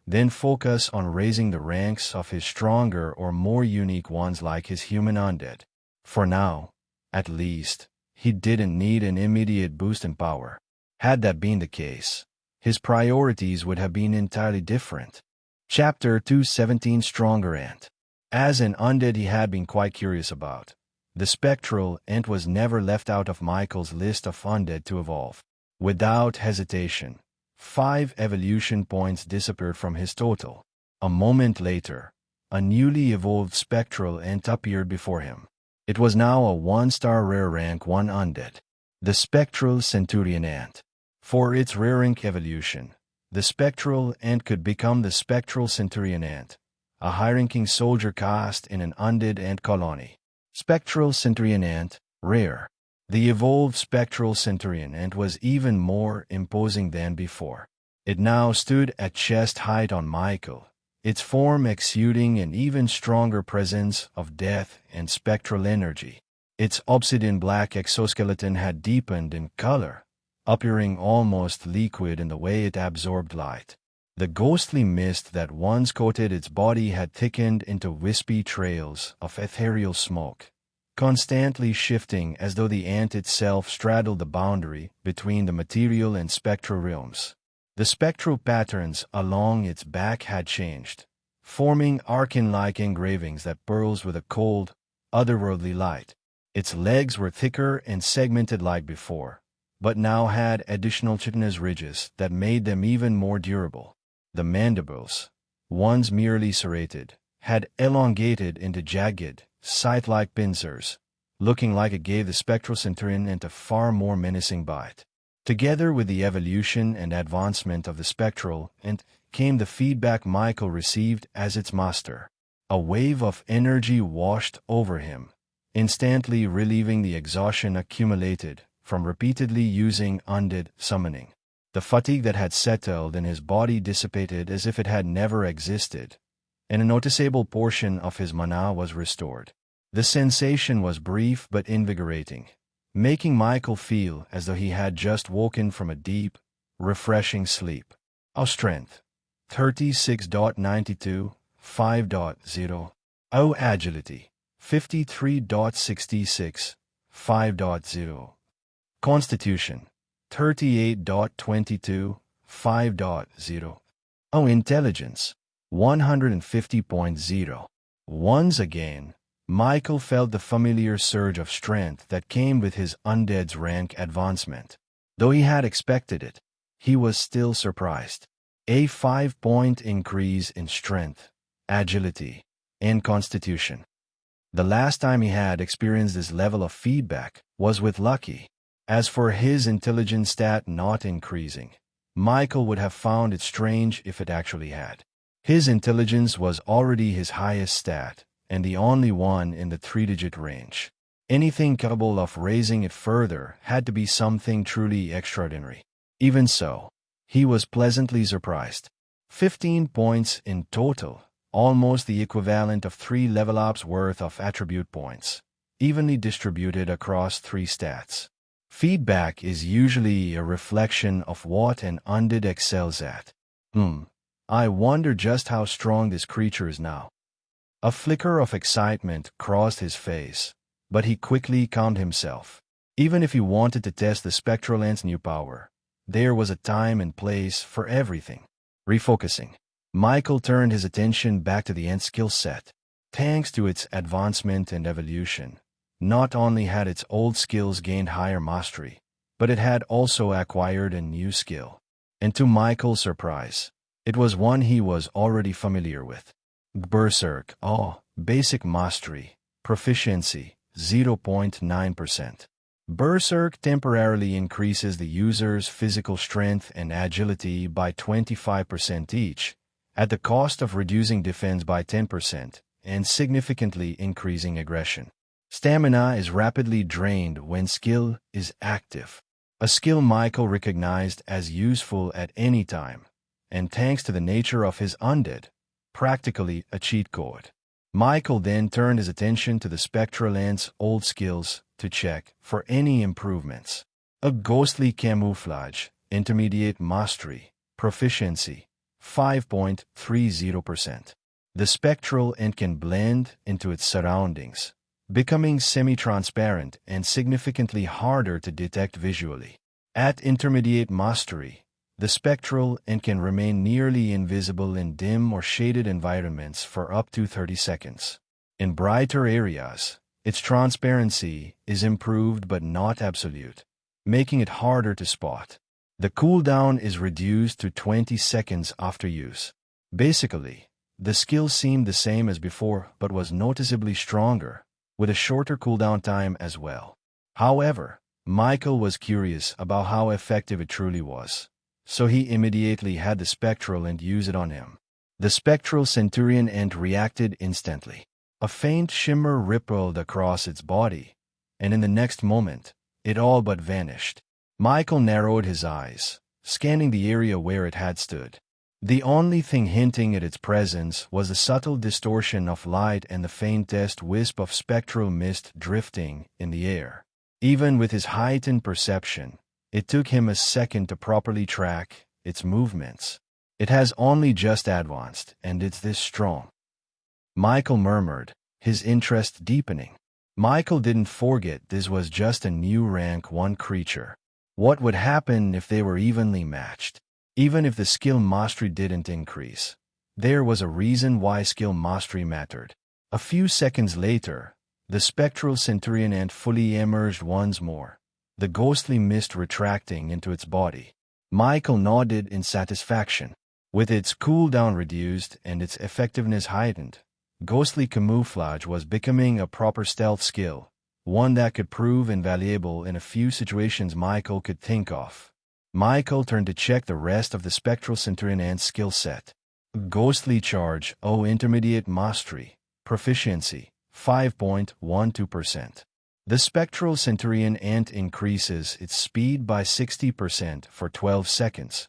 then focus on raising the ranks of his stronger or more unique ones like his human undead. For now, at least, he didn't need an immediate boost in power. Had that been the case, his priorities would have been entirely different. Chapter 217 Stronger Ant. As an undead he had been quite curious about, the spectral ant was never left out of Michael's list of undead to evolve. Without hesitation, 5 evolution points disappeared from his total. A moment later, a newly evolved spectral ant appeared before him. It was now a 1-star rare rank 1 undead, the spectral centurion ant. For its rare rank evolution, the spectral ant could become the spectral centurion ant, a high-ranking soldier caste in an undead ant colony. Spectral centurion ant, rare. The evolved spectral centurion ant was even more imposing than before. It now stood at chest height on Michael, its form exuding an even stronger presence of death and spectral energy. Its obsidian black exoskeleton had deepened in color, appearing almost liquid in the way it absorbed light. The ghostly mist that once coated its body had thickened into wispy trails of ethereal smoke, constantly shifting as though the ant itself straddled the boundary between the material and spectral realms. The spectral patterns along its back had changed, forming arcane-like engravings that pulsed with a cold, otherworldly light. Its legs were thicker and segmented like before, but now had additional chitinous ridges that made them even more durable. The mandibles, once merely serrated, had elongated into jagged, scythe-like pincers, looking like it gave the spectral centurion a far more menacing bite. Together with the evolution and advancement of the spectral ant came the feedback Michael received as its master. A wave of energy washed over him, instantly relieving the exhaustion accumulated from repeatedly using undead summoning. The fatigue that had settled in his body dissipated as if it had never existed, and a noticeable portion of his mana was restored. The sensation was brief but invigorating, making Michael feel as though he had just woken from a deep, refreshing sleep. Our strength, 36.92, 5.0. Our agility, 53.66, 5.0. Constitution, 38.22, 5.0. Our intelligence, 150.0. Once again, Michael felt the familiar surge of strength that came with his Undead's rank advancement. Though he had expected it, he was still surprised. A 5-point increase in strength, agility, and constitution. The last time he had experienced this level of feedback was with Lucky. As for his intelligence stat not increasing, Michael would have found it strange if it actually had. His intelligence was already his highest stat, and the only one in the 3-digit range. Anything capable of raising it further had to be something truly extraordinary. Even so, he was pleasantly surprised. 15 points in total, almost the equivalent of 3 level ups worth of attribute points, evenly distributed across 3 stats. Feedback is usually a reflection of what an undead excels at. I wonder just how strong this creature is now. A flicker of excitement crossed his face, but he quickly calmed himself. Even if he wanted to test the Spectral Ant's new power, there was a time and place for everything. Refocusing, Michael turned his attention back to the Ant's skill set. Thanks to its advancement and evolution, not only had its old skills gained higher mastery, but it had also acquired a new skill. And to Michael's surprise, it was one he was already familiar with. Berserk, basic mastery, proficiency, 0.9%. Berserk temporarily increases the user's physical strength and agility by 25% each, at the cost of reducing defense by 10% and significantly increasing aggression. Stamina is rapidly drained when skill is active, a skill Michael recognized as useful at any time, and thanks to the nature of his undead, practically a cheat code. Michael then turned his attention to the Spectral Ant's old skills to check for any improvements. A ghostly camouflage, intermediate mastery, proficiency, 5.30%. The Spectral Ant can blend into its surroundings, becoming semi-transparent and significantly harder to detect visually. At intermediate mastery, the Spectral Ant can remain nearly invisible in dim or shaded environments for up to 30 seconds. In brighter areas, its transparency is improved but not absolute, making it harder to spot. The cooldown is reduced to 20 seconds after use. Basically, the skill seemed the same as before but was noticeably stronger, with a shorter cooldown time as well. However, Michael was curious about how effective it truly was, so he immediately had the Spectral Ant use it on him. The Spectral Centurion Ant reacted instantly. A faint shimmer rippled across its body, and in the next moment, it all but vanished. Michael narrowed his eyes, scanning the area where it had stood. The only thing hinting at its presence was the subtle distortion of light and the faintest wisp of spectral mist drifting in the air. Even with his heightened perception, it took him a second to properly track its movements. It has only just advanced, and it's this strong. Michael murmured, his interest deepening. Michael didn't forget this was just a new rank 1 creature. What would happen if they were evenly matched? Even if the skill mastery didn't increase, there was a reason why skill mastery mattered. A few seconds later, the Spectral Centurion Ant fully emerged once more, the ghostly mist retracting into its body. Michael nodded in satisfaction. With its cooldown reduced and its effectiveness heightened, ghostly camouflage was becoming a proper stealth skill, one that could prove invaluable in a few situations Michael could think of. Michael turned to check the rest of the Spectral Centurion Ant's skill set. Ghostly Charge, intermediate mastery, proficiency, 5.12%. The Spectral Centurion Ant increases its speed by 60% for 12 seconds,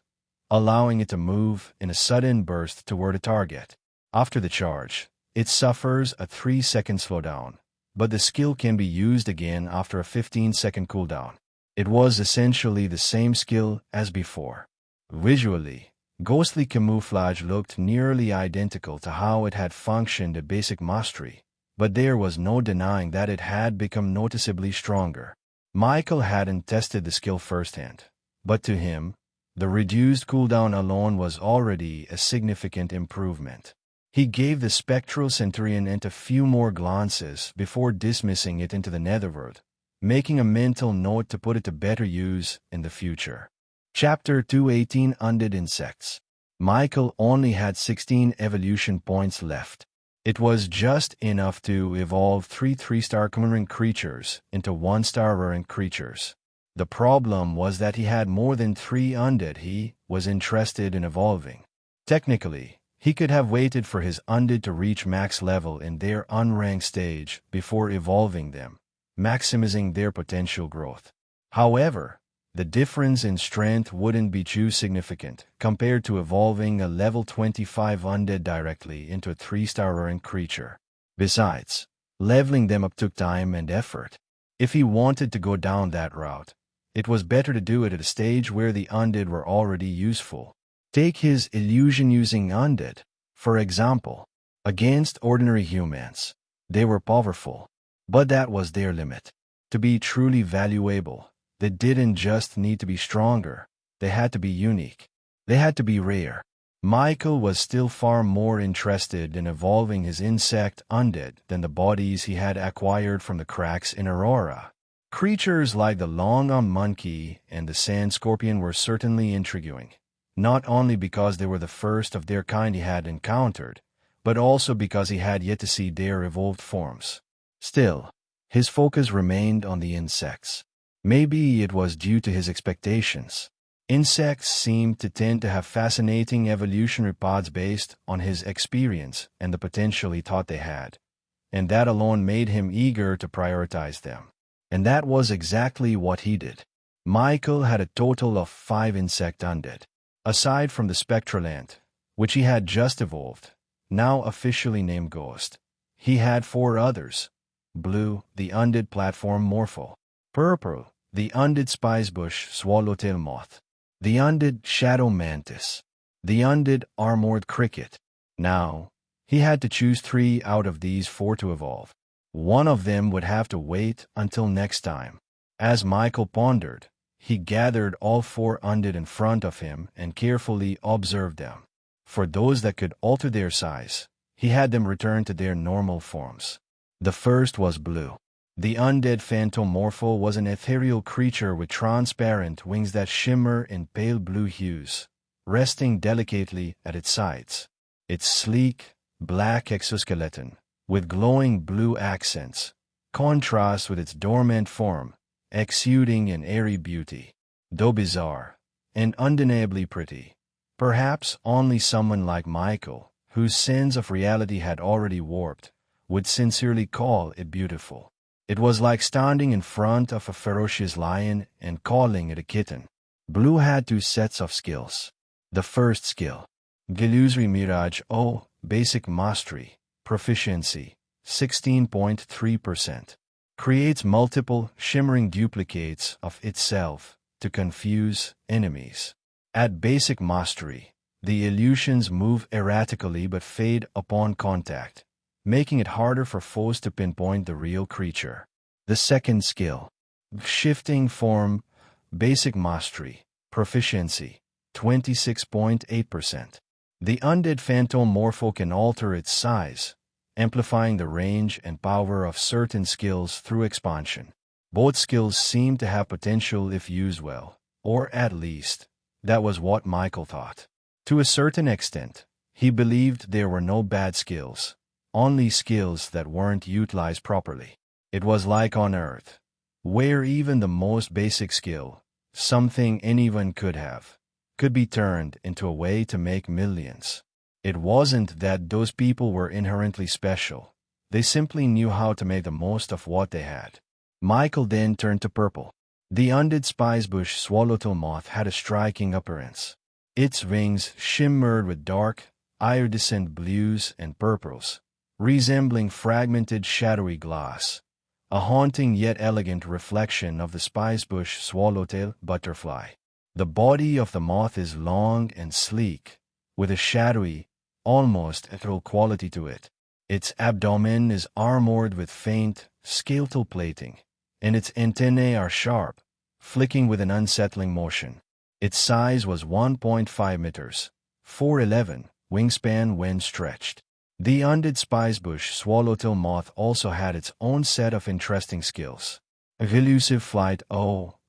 allowing it to move in a sudden burst toward a target. After the charge, it suffers a 3-second slowdown, but the skill can be used again after a 15-second cooldown. It was essentially the same skill as before. Visually, Ghostly Camouflage looked nearly identical to how it had functioned at basic mastery, but there was no denying that it had become noticeably stronger. Michael hadn't tested the skill firsthand, but to him, the reduced cooldown alone was already a significant improvement. He gave the Spectral Centurion a few more glances before dismissing it into the netherworld, making a mental note to put it to better use in the future. Chapter 218 Undead Insects. Michael only had 16 evolution points left. It was just enough to evolve 3 3-star common creatures into 1-star rare creatures. The problem was that he had more than 3 undead he was interested in evolving. Technically, he could have waited for his undead to reach max level in their unranked stage before evolving them, maximizing their potential growth. However, the difference in strength wouldn't be too significant compared to evolving a level 25 undead directly into a 3-star rare creature. Besides, leveling them up took time and effort. If he wanted to go down that route, it was better to do it at a stage where the undead were already useful. Take his illusion-using undead, for example. Against ordinary humans, they were powerful, but that was their limit. To be truly valuable, they didn't just need to be stronger, they had to be unique. They had to be rare. Michael was still far more interested in evolving his insect undead than the bodies he had acquired from the cracks in Aurora. Creatures like the long-armed monkey and the sand scorpion were certainly intriguing, not only because they were the first of their kind he had encountered, but also because he had yet to see their evolved forms. Still, his focus remained on the insects. Maybe it was due to his expectations. Insects seemed to tend to have fascinating evolutionary paths based on his experience and the potential he thought they had, and that alone made him eager to prioritize them. And that was exactly what he did. Michael had a total of 5 insect undead. Aside from the spectral ant, which he had just evolved, now officially named Ghost, he had 4 others. Blue, the undead platform morpho. Purple, the undead spicebush swallowtail moth. The undead shadow mantis. The undead armored cricket. Now, he had to choose 3 out of these 4 to evolve. One of them would have to wait until next time. As Michael pondered, he gathered all 4 undead in front of him and carefully observed them. For those that could alter their size, he had them return to their normal forms. The first was Blue. The undead phantomorpho was an ethereal creature with transparent wings that shimmer in pale blue hues, resting delicately at its sides. Its sleek, black exoskeleton, with glowing blue accents, contrasts with its dormant form, exuding an airy beauty. Though bizarre, and undeniably pretty, perhaps only someone like Michael, whose sense of reality had already warped, would sincerely call it beautiful. It was like standing in front of a ferocious lion and calling it a kitten. Blue had 2 sets of skills. The first skill, Illusory Mirage O, Basic Mastery, Proficiency, 16.3%. Creates multiple, shimmering duplicates of itself to confuse enemies. At Basic Mastery, the illusions move erratically but fade upon contact, making it harder for foes to pinpoint the real creature. The second skill, Shifting Form, Basic Mastery, Proficiency, 26.8%. The undead phantomorpho can alter its size, amplifying the range and power of certain skills through expansion. Both skills seem to have potential if used well, or at least, that was what Michael thought. To a certain extent, he believed there were no bad skills, only skills that weren't utilized properly. It was like on Earth, where even the most basic skill, something anyone could have, could be turned into a way to make millions. It wasn't that those people were inherently special. They simply knew how to make the most of what they had. Michael then turned to Purple. The undead spicebush swallowtail moth had a striking appearance. Its wings shimmered with dark, iridescent blues and purples, resembling fragmented shadowy glass, a haunting yet elegant reflection of the spicebush swallowtail butterfly. The body of the moth is long and sleek, with a shadowy, almost ethereal quality to it. Its abdomen is armored with faint, skeletal plating, and its antennae are sharp, flicking with an unsettling motion. Its size was 1.5 meters, 4'11", wingspan when stretched. The undead spicebush swallowtail moth also had its own set of interesting skills. Elusive flight.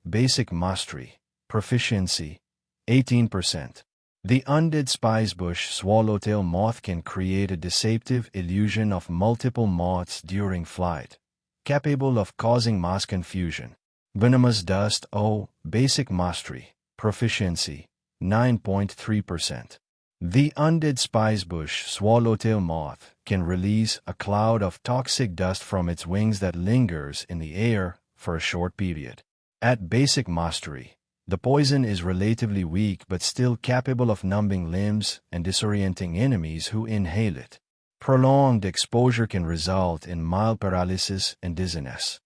Basic mastery. Proficiency, 18%. The undead spicebush swallowtail moth can create a deceptive illusion of multiple moths during flight, capable of causing mass confusion. Venomous dust. Basic mastery. Proficiency, 9.3%. The undead spicebush swallowtail moth can release a cloud of toxic dust from its wings that lingers in the air for a short period. At basic mastery, the poison is relatively weak but still capable of numbing limbs and disorienting enemies who inhale it. Prolonged exposure can result in mild paralysis and dizziness.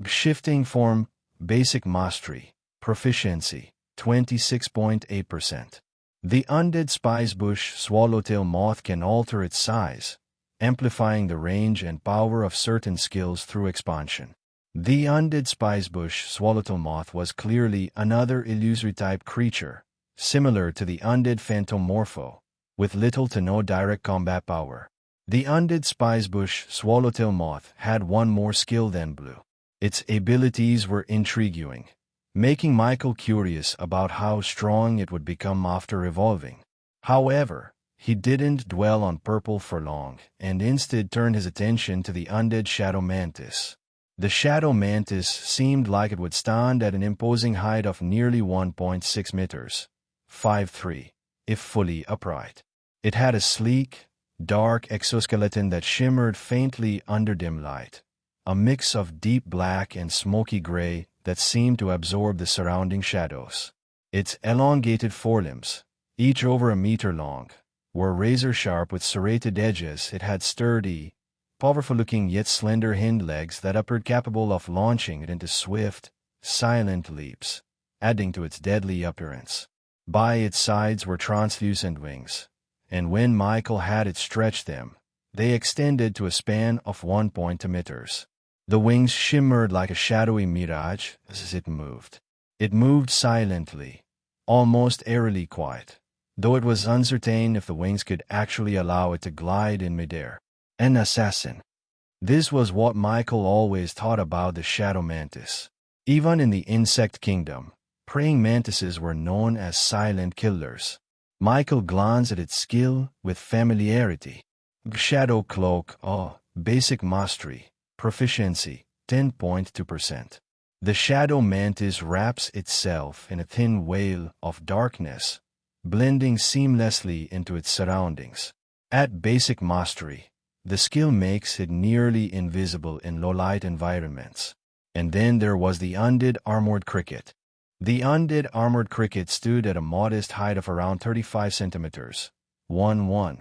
Shifting form. Basic mastery. Proficiency, 26.8%. The undead spicebush swallowtail moth can alter its size, amplifying the range and power of certain skills through expansion. The undead spicebush swallowtail moth was clearly another illusory-type creature, similar to the undead phantomorpho, with little to no direct combat power. The undead spicebush swallowtail moth had one more skill than Blue. Its abilities were intriguing, making Michael curious about how strong it would become after evolving. However, he didn't dwell on Purple for long, and instead turned his attention to the undead shadow mantis. The shadow mantis seemed like it would stand at an imposing height of nearly 1.6 meters, 5'3", if fully upright. It had a sleek, dark exoskeleton that shimmered faintly under dim light, a mix of deep black and smoky gray that seemed to absorb the surrounding shadows. Its elongated forelimbs, each over a meter long, were razor-sharp with serrated edges. It had sturdy, powerful-looking yet slender hind legs that appeared capable of launching it into swift, silent leaps, adding to its deadly appearance. By its sides were translucent wings, and when Michael had it stretch them, they extended to a span of 1.2 meters. The wings shimmered like a shadowy mirage as it moved. It moved silently, almost eerily quiet, though it was uncertain if the wings could actually allow it to glide in midair. An assassin. This was what Michael always thought about the shadow mantis. Even in the insect kingdom, praying mantises were known as silent killers. Michael glanced at its skill with familiarity. Shadow cloak. Basic mastery. Proficiency, 10.2%. The shadow mantis wraps itself in a thin veil of darkness, blending seamlessly into its surroundings. At basic mastery, the skill makes it nearly invisible in low-light environments. And then there was the undead armored cricket. The undead armored cricket stood at a modest height of around 35 centimeters, 1'1",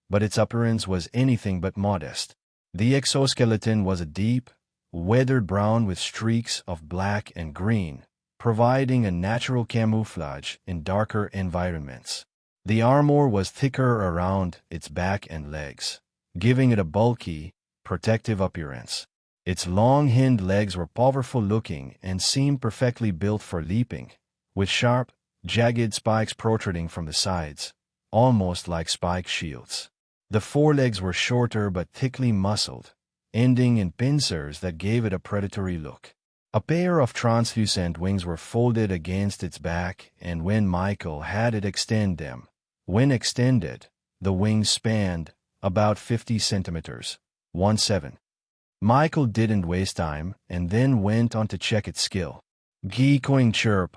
but its appearance was anything but modest. The exoskeleton was a deep, weathered brown with streaks of black and green, providing a natural camouflage in darker environments. The armor was thicker around its back and legs, giving it a bulky, protective appearance. Its long hind legs were powerful-looking and seemed perfectly built for leaping, with sharp, jagged spikes protruding from the sides, almost like spike shields. The forelegs were shorter but thickly muscled, ending in pincers that gave it a predatory look. A pair of translucent wings were folded against its back, and when Michael had it extend them, when extended, the wings spanned about 50 centimeters, 1'7". Michael didn't waste time and then went on to check its skill. Geekoing chirp.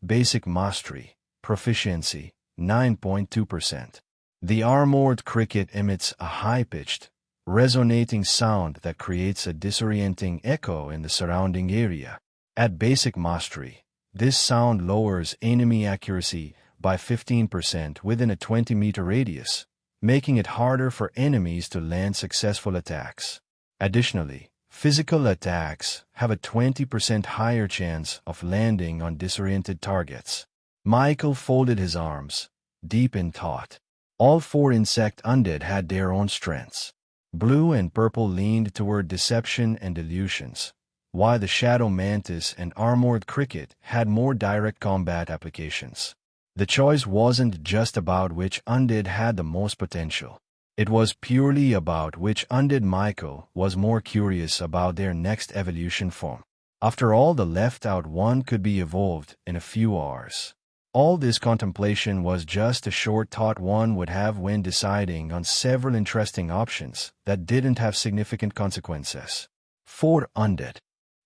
Basic mastery. Proficiency, 9.2%. The armored cricket emits a high-pitched, resonating sound that creates a disorienting echo in the surrounding area. At basic mastery, this sound lowers enemy accuracy by 15% within a 20-meter radius, making it harder for enemies to land successful attacks. Additionally, physical attacks have a 20% higher chance of landing on disoriented targets. Michael folded his arms, deep in thought. All 4 insect undead had their own strengths. Blue and purple leaned toward deception and illusions, while the shadow mantis and armored cricket had more direct combat applications. The choice wasn't just about which undead had the most potential. It was purely about which undead Michael was more curious about their next evolution form. After all, the left-out one could be evolved in a few hours. All this contemplation was just a short thought one would have when deciding on several interesting options that didn't have significant consequences. 4 undead.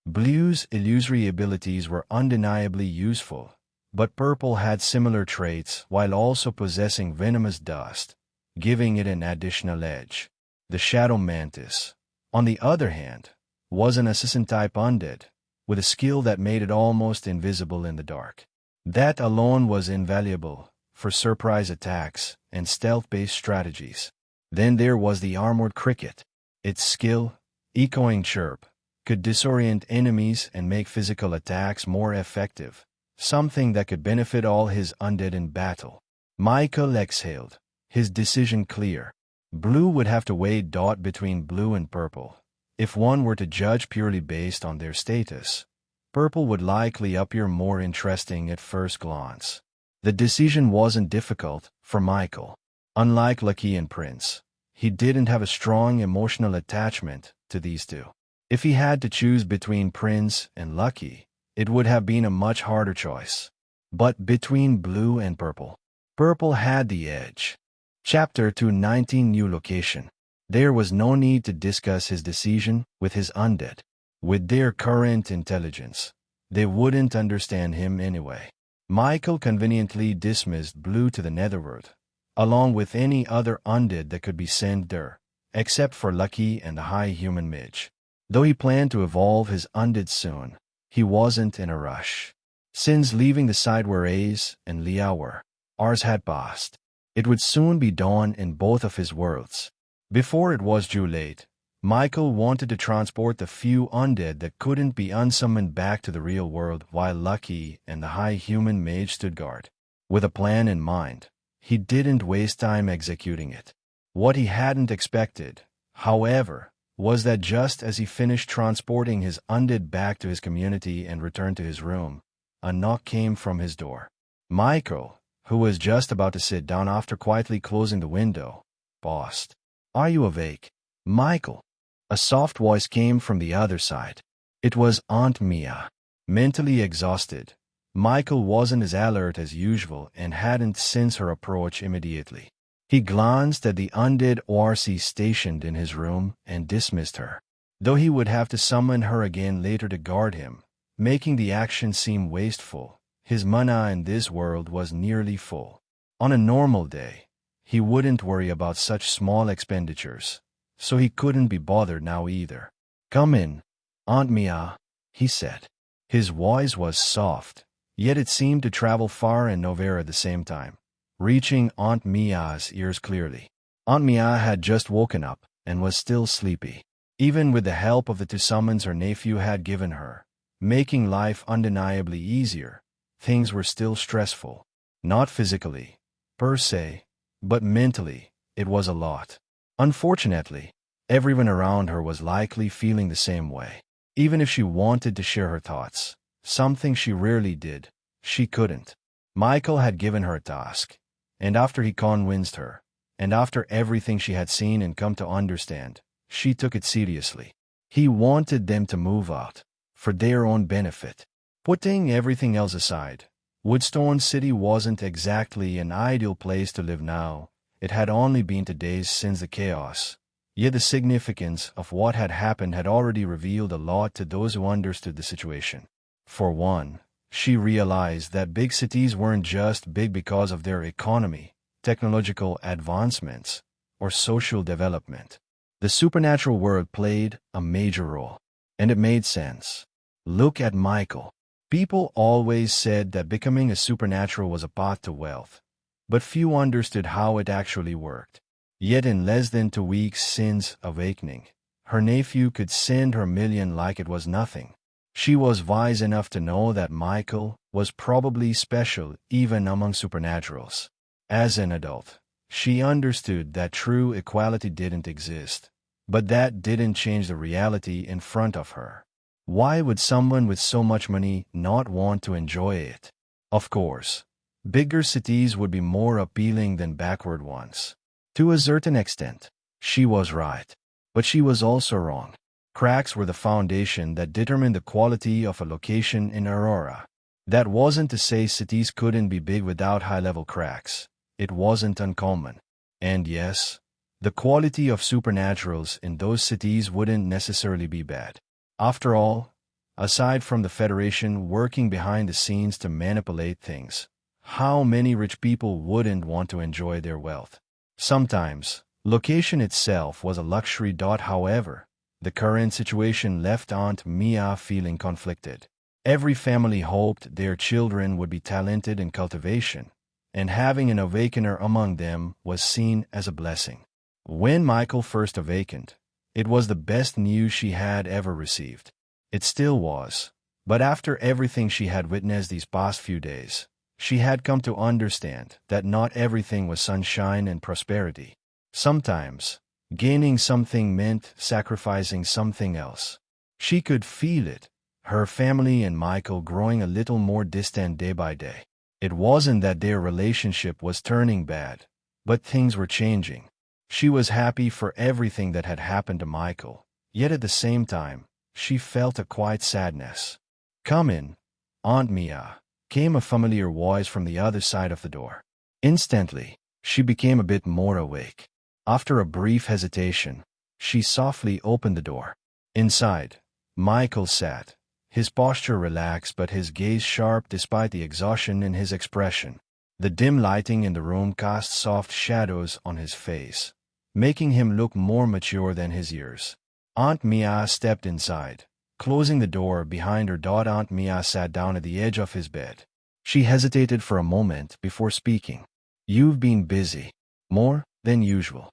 Blue's illusory abilities were undeniably useful, but purple had similar traits while also possessing venomous dust, giving it an additional edge. The shadow mantis, on the other hand, was an assassin-type undead, with a skill that made it almost invisible in the dark. That alone was invaluable for surprise attacks and stealth-based strategies. Then there was the armored cricket. Its skill, echoing chirp, could disorient enemies and make physical attacks more effective, something that could benefit all his undead in battle. Michael exhaled, his decision clear. Blue would have to weigh between blue and purple. If one were to judge purely based on their status, purple would likely appear more interesting at first glance. The decision wasn't difficult for Michael. Unlike Lucky and Prince, he didn't have a strong emotional attachment to these two. If he had to choose between Prince and Lucky, it would have been a much harder choice. But between blue and purple, purple had the edge. Chapter 219 New Location. There was no need to discuss his decision with his undead. With their current intelligence, they wouldn't understand him anyway. Michael conveniently dismissed Blue to the Netherworld, along with any other undead that could be sent there, except for Lucky and the High Human Mage. Though he planned to evolve his undead soon, he wasn't in a rush. Since leaving the site where Ace and Leah were, hours had passed. It would soon be dawn in both of his worlds. Before it was too late, Michael wanted to transport the few undead that couldn't be unsummoned back to the real world while Lucky and the High Human Mage stood guard. With a plan in mind, he didn't waste time executing it. What he hadn't expected, however, was that just as he finished transporting his undead back to his community and returned to his room, a knock came from his door. Michael, who was just about to sit down after quietly closing the window, paused. "Are you awake, Michael?" A soft voice came from the other side. It was Aunt Mia. Mentally exhausted, Michael wasn't as alert as usual and hadn't sensed her approach immediately. He glanced at the undead ORC stationed in his room and dismissed her, though he would have to summon her again later to guard him, making the action seem wasteful. His mana in this world was nearly full. On a normal day, he wouldn't worry about such small expenditures, so he couldn't be bothered now either. "Come in, Aunt Mia," he said. His voice was soft, yet it seemed to travel far and nowhere at the same time, reaching Aunt Mia's ears clearly. Aunt Mia had just woken up and was still sleepy. Even with the help of the 2 summons her nephew had given her, making life undeniably easier, things were still stressful. Not physically, per se, but mentally, it was a lot. Unfortunately, everyone around her was likely feeling the same way. Even if she wanted to share her thoughts, something she rarely did, she couldn't. Michael had given her a task, and after he convinced her, and after everything she had seen and come to understand, she took it seriously. He wanted them to move out, for their own benefit. Putting everything else aside, Woodstone City wasn't exactly an ideal place to live now. It had only been 2 days since the chaos, yet the significance of what had happened had already revealed a lot to those who understood the situation. For one, she realized that big cities weren't just big because of their economy, technological advancements, or social development. The supernatural world played a major role, and it made sense. Look at Michael. People always said that becoming a supernatural was a path to wealth, but few understood how it actually worked. Yet in less than 2 weeks since awakening, her nephew could send her million like it was nothing. She was wise enough to know that Michael was probably special even among supernaturals. As an adult, she understood that true equality didn't exist, but that didn't change the reality in front of her. Why would someone with so much money not want to enjoy it? Of course, bigger cities would be more appealing than backward ones. To a certain extent, she was right. But she was also wrong. Cracks were the foundation that determined the quality of a location in Aurora. That wasn't to say cities couldn't be big without high-level cracks. It wasn't uncommon. And yes, the quality of supernaturals in those cities wouldn't necessarily be bad. After all, aside from the Federation working behind the scenes to manipulate things, how many rich people wouldn't want to enjoy their wealth? Sometimes, location itself was a luxury. However, the current situation left Aunt Mia feeling conflicted. Every family hoped their children would be talented in cultivation, and having an awakener among them was seen as a blessing. When Michael first awakened, it was the best news she had ever received. It still was, but after everything she had witnessed these past few days, she had come to understand that not everything was sunshine and prosperity. Sometimes, gaining something meant sacrificing something else. She could feel it, her family and Michael growing a little more distant day by day. It wasn't that their relationship was turning bad, but things were changing. She was happy for everything that had happened to Michael, yet at the same time, she felt a quiet sadness. "Come in, Aunt Mia," came a familiar voice from the other side of the door. Instantly, she became a bit more awake. After a brief hesitation, she softly opened the door. Inside, Michael sat, his posture relaxed but his gaze sharp despite the exhaustion in his expression. The dim lighting in the room cast soft shadows on his face, making him look more mature than his years. Aunt Mia stepped inside, closing the door behind her. Aunt Mia sat down at the edge of his bed. She hesitated for a moment before speaking. "You've been busy. More than usual."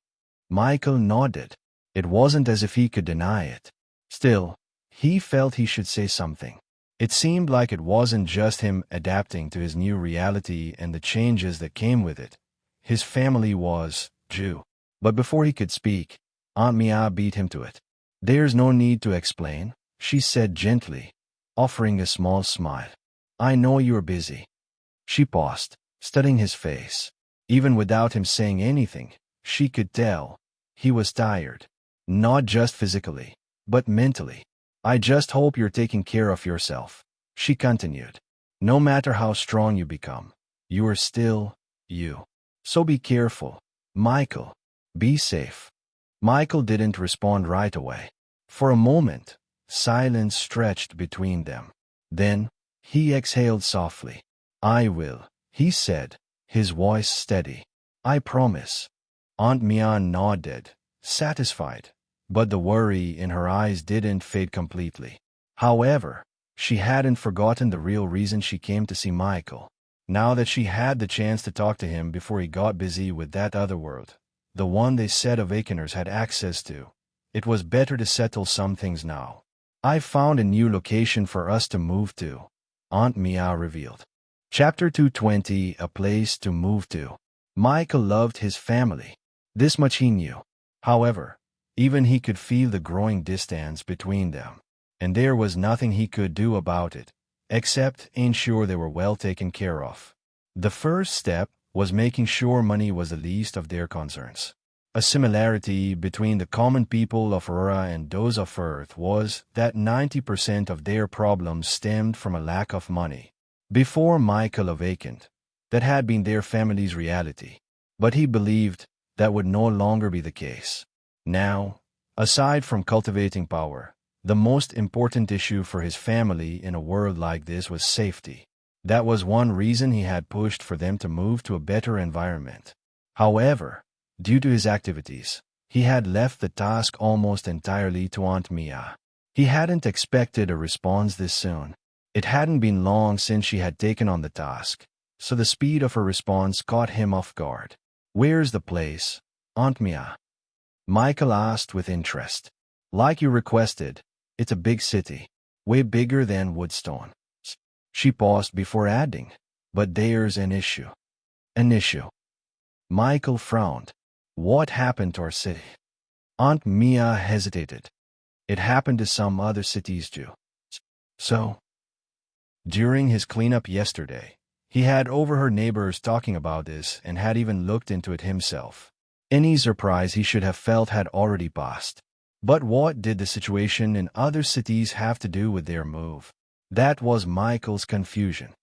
Michael nodded. It wasn't as if he could deny it. Still, he felt he should say something. It seemed like it wasn't just him adapting to his new reality and the changes that came with it. His family was due. But before he could speak, Aunt Mia beat him to it. "There's no need to explain," she said gently, offering a small smile. "I know you're busy." She paused, studying his face. Even without him saying anything, she could tell he was tired. Not just physically, but mentally. "I just hope you're taking care of yourself," she continued. "No matter how strong you become, you are still you. So be careful, Michael. Be safe." Michael didn't respond right away. For a moment, silence stretched between them. Then, he exhaled softly. "I will," he said, his voice steady. "I promise." Aunt Mia nodded, satisfied, but the worry in her eyes didn't fade completely. However, she hadn't forgotten the real reason she came to see Michael. Now that she had the chance to talk to him before he got busy with that other world, the one they said Awakeners had access to, it was better to settle some things now. "I found a new location for us to move to," Aunt Mia revealed. Chapter 220, A Place to Move to. Michael loved his family. This much he knew. However, even he could feel the growing distance between them, and there was nothing he could do about it, except ensure they were well taken care of. The first step was making sure money was the least of their concerns. A similarity between the common people of Aurora and those of Earth was that 90% of their problems stemmed from a lack of money. Before Michael awakened, that had been their family's reality, but he believed that would no longer be the case. Now, aside from cultivating power, the most important issue for his family in a world like this was safety. That was one reason he had pushed for them to move to a better environment. However, due to his activities, he had left the task almost entirely to Aunt Mia. He hadn't expected a response this soon. It hadn't been long since she had taken on the task, so the speed of her response caught him off guard. "Where's the place?" Aunt Mia? Michael asked with interest. Like you requested, it's a big city, way bigger than Woodstone. She paused before adding, but there's an issue. An issue? Michael frowned. What happened to our city? Aunt Mia hesitated. It happened to some other cities too. So? During his cleanup yesterday, he had overheard neighbors talking about this and had even looked into it himself. Any surprise he should have felt had already passed. But what did the situation in other cities have to do with their move? That was Michael's confusion.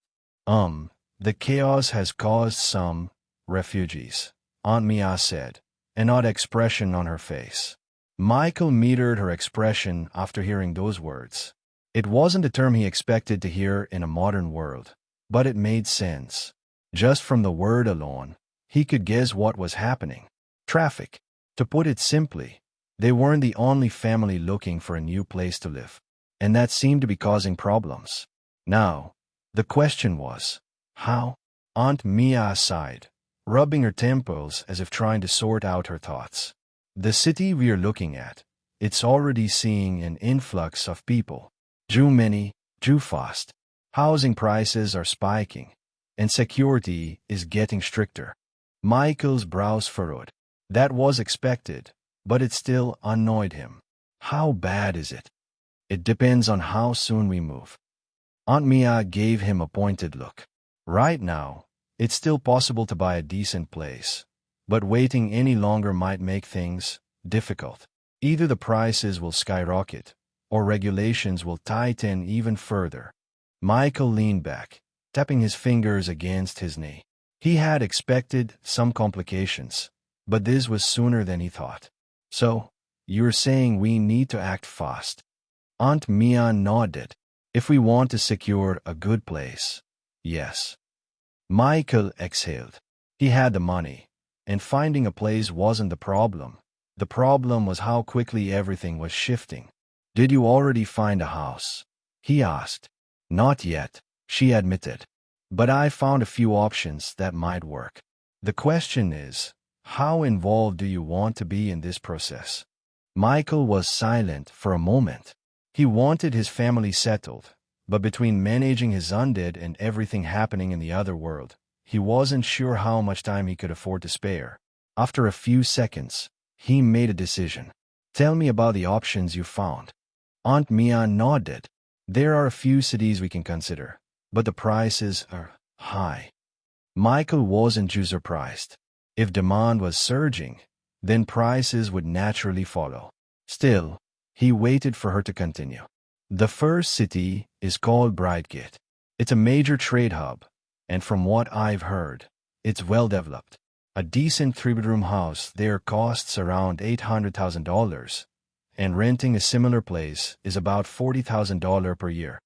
The chaos has caused some refugees, Aunt Mia said, an odd expression on her face. Michael metered her expression after hearing those words. It wasn't a term he expected to hear in a modern world, but it made sense. Just from the word alone, he could guess what was happening. Traffic. To put it simply, they weren't the only family looking for a new place to live, and that seemed to be causing problems. Now, the question was, how? Aunt Mia sighed, rubbing her temples as if trying to sort out her thoughts. The city we're looking at, it's already seeing an influx of people. Too many, too fast. Housing prices are spiking, and security is getting stricter. Michael's brows furrowed. That was expected, but it still annoyed him. How bad is it? It depends on how soon we move. Aunt Mia gave him a pointed look. Right now, it's still possible to buy a decent place, but waiting any longer might make things difficult. Either the prices will skyrocket, or regulations will tighten even further. Michael leaned back, tapping his fingers against his knee. He had expected some complications, but this was sooner than he thought. So, you're saying we need to act fast? Aunt Mia nodded. If we want to secure a good place, yes. Michael exhaled. He had the money, and finding a place wasn't the problem. The problem was how quickly everything was shifting. Did you already find a house? He asked. Not yet, she admitted. But I found a few options that might work. The question is, how involved do you want to be in this process? Michael was silent for a moment. He wanted his family settled, but between managing his undead and everything happening in the other world, he wasn't sure how much time he could afford to spare. After a few seconds, he made a decision. Tell me about the options you found. Aunt Mia nodded. There are a few cities we can consider, but the prices are high. Michael wasn't too surprised. If demand was surging, then prices would naturally follow. Still, he waited for her to continue. The first city is called Brightgate. It's a major trade hub, and from what I've heard, it's well developed. A decent three-bedroom house there costs around $800,000, and renting a similar place is about $40,000 per year.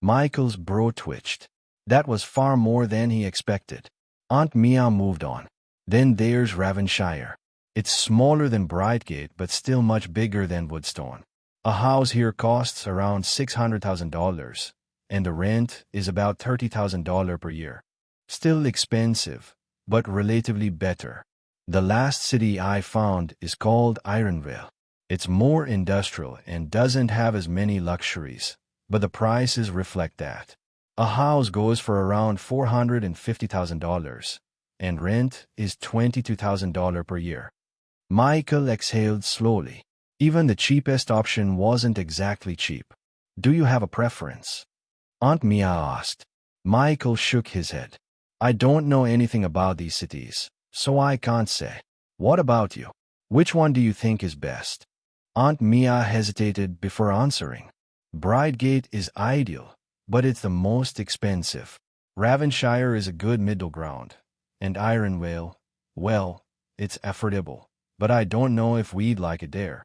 Michael's brow twitched. That was far more than he expected. Aunt Mia moved on. Then there's Ravenshire. It's smaller than Brightgate but still much bigger than Woodstone. A house here costs around $600,000, and the rent is about $30,000 per year. Still expensive, but relatively better. The last city I found is called Ironvale. It's more industrial and doesn't have as many luxuries, but the prices reflect that. A house goes for around $450,000, and rent is $22,000 per year. Michael exhaled slowly. Even the cheapest option wasn't exactly cheap. Do you have a preference? Aunt Mia asked. Michael shook his head. I don't know anything about these cities, so I can't say. What about you? Which one do you think is best? Aunt Mia hesitated before answering. Brightgate is ideal, but it's the most expensive. Ravenshire is a good middle ground. And Ironvale, well, it's affordable, but I don't know if we'd like it there.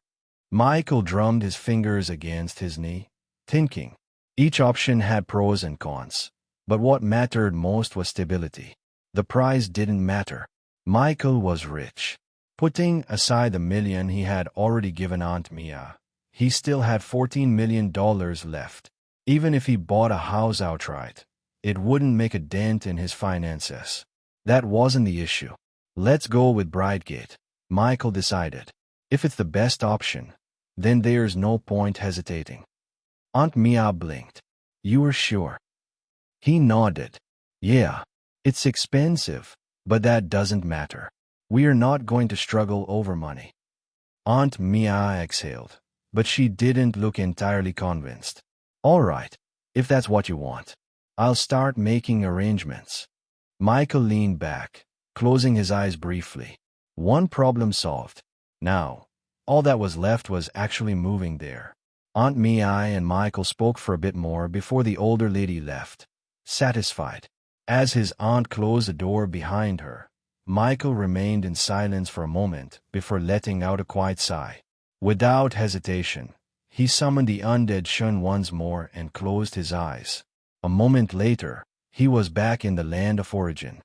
Michael drummed his fingers against his knee, thinking. Each option had pros and cons, but what mattered most was stability. The price didn't matter. Michael was rich. Putting aside the million he had already given Aunt Mia, he still had $14 million left. Even if he bought a house outright, it wouldn't make a dent in his finances. That wasn't the issue. Let's go with Brightgate. Michael decided. If it's the best option, then there's no point hesitating. Aunt Mia blinked. You are sure? He nodded. Yeah. It's expensive, but that doesn't matter. We're not going to struggle over money. Aunt Mia exhaled, but she didn't look entirely convinced. All right, if that's what you want, I'll start making arrangements. Michael leaned back, closing his eyes briefly. One problem solved. Now, all that was left was actually moving there. Aunt Mia and Michael spoke for a bit more before the older lady left, satisfied. As his aunt closed the door behind her, Michael remained in silence for a moment before letting out a quiet sigh. Without hesitation, he summoned the undead shun once more and closed his eyes. A moment later, he was back in the land of origin.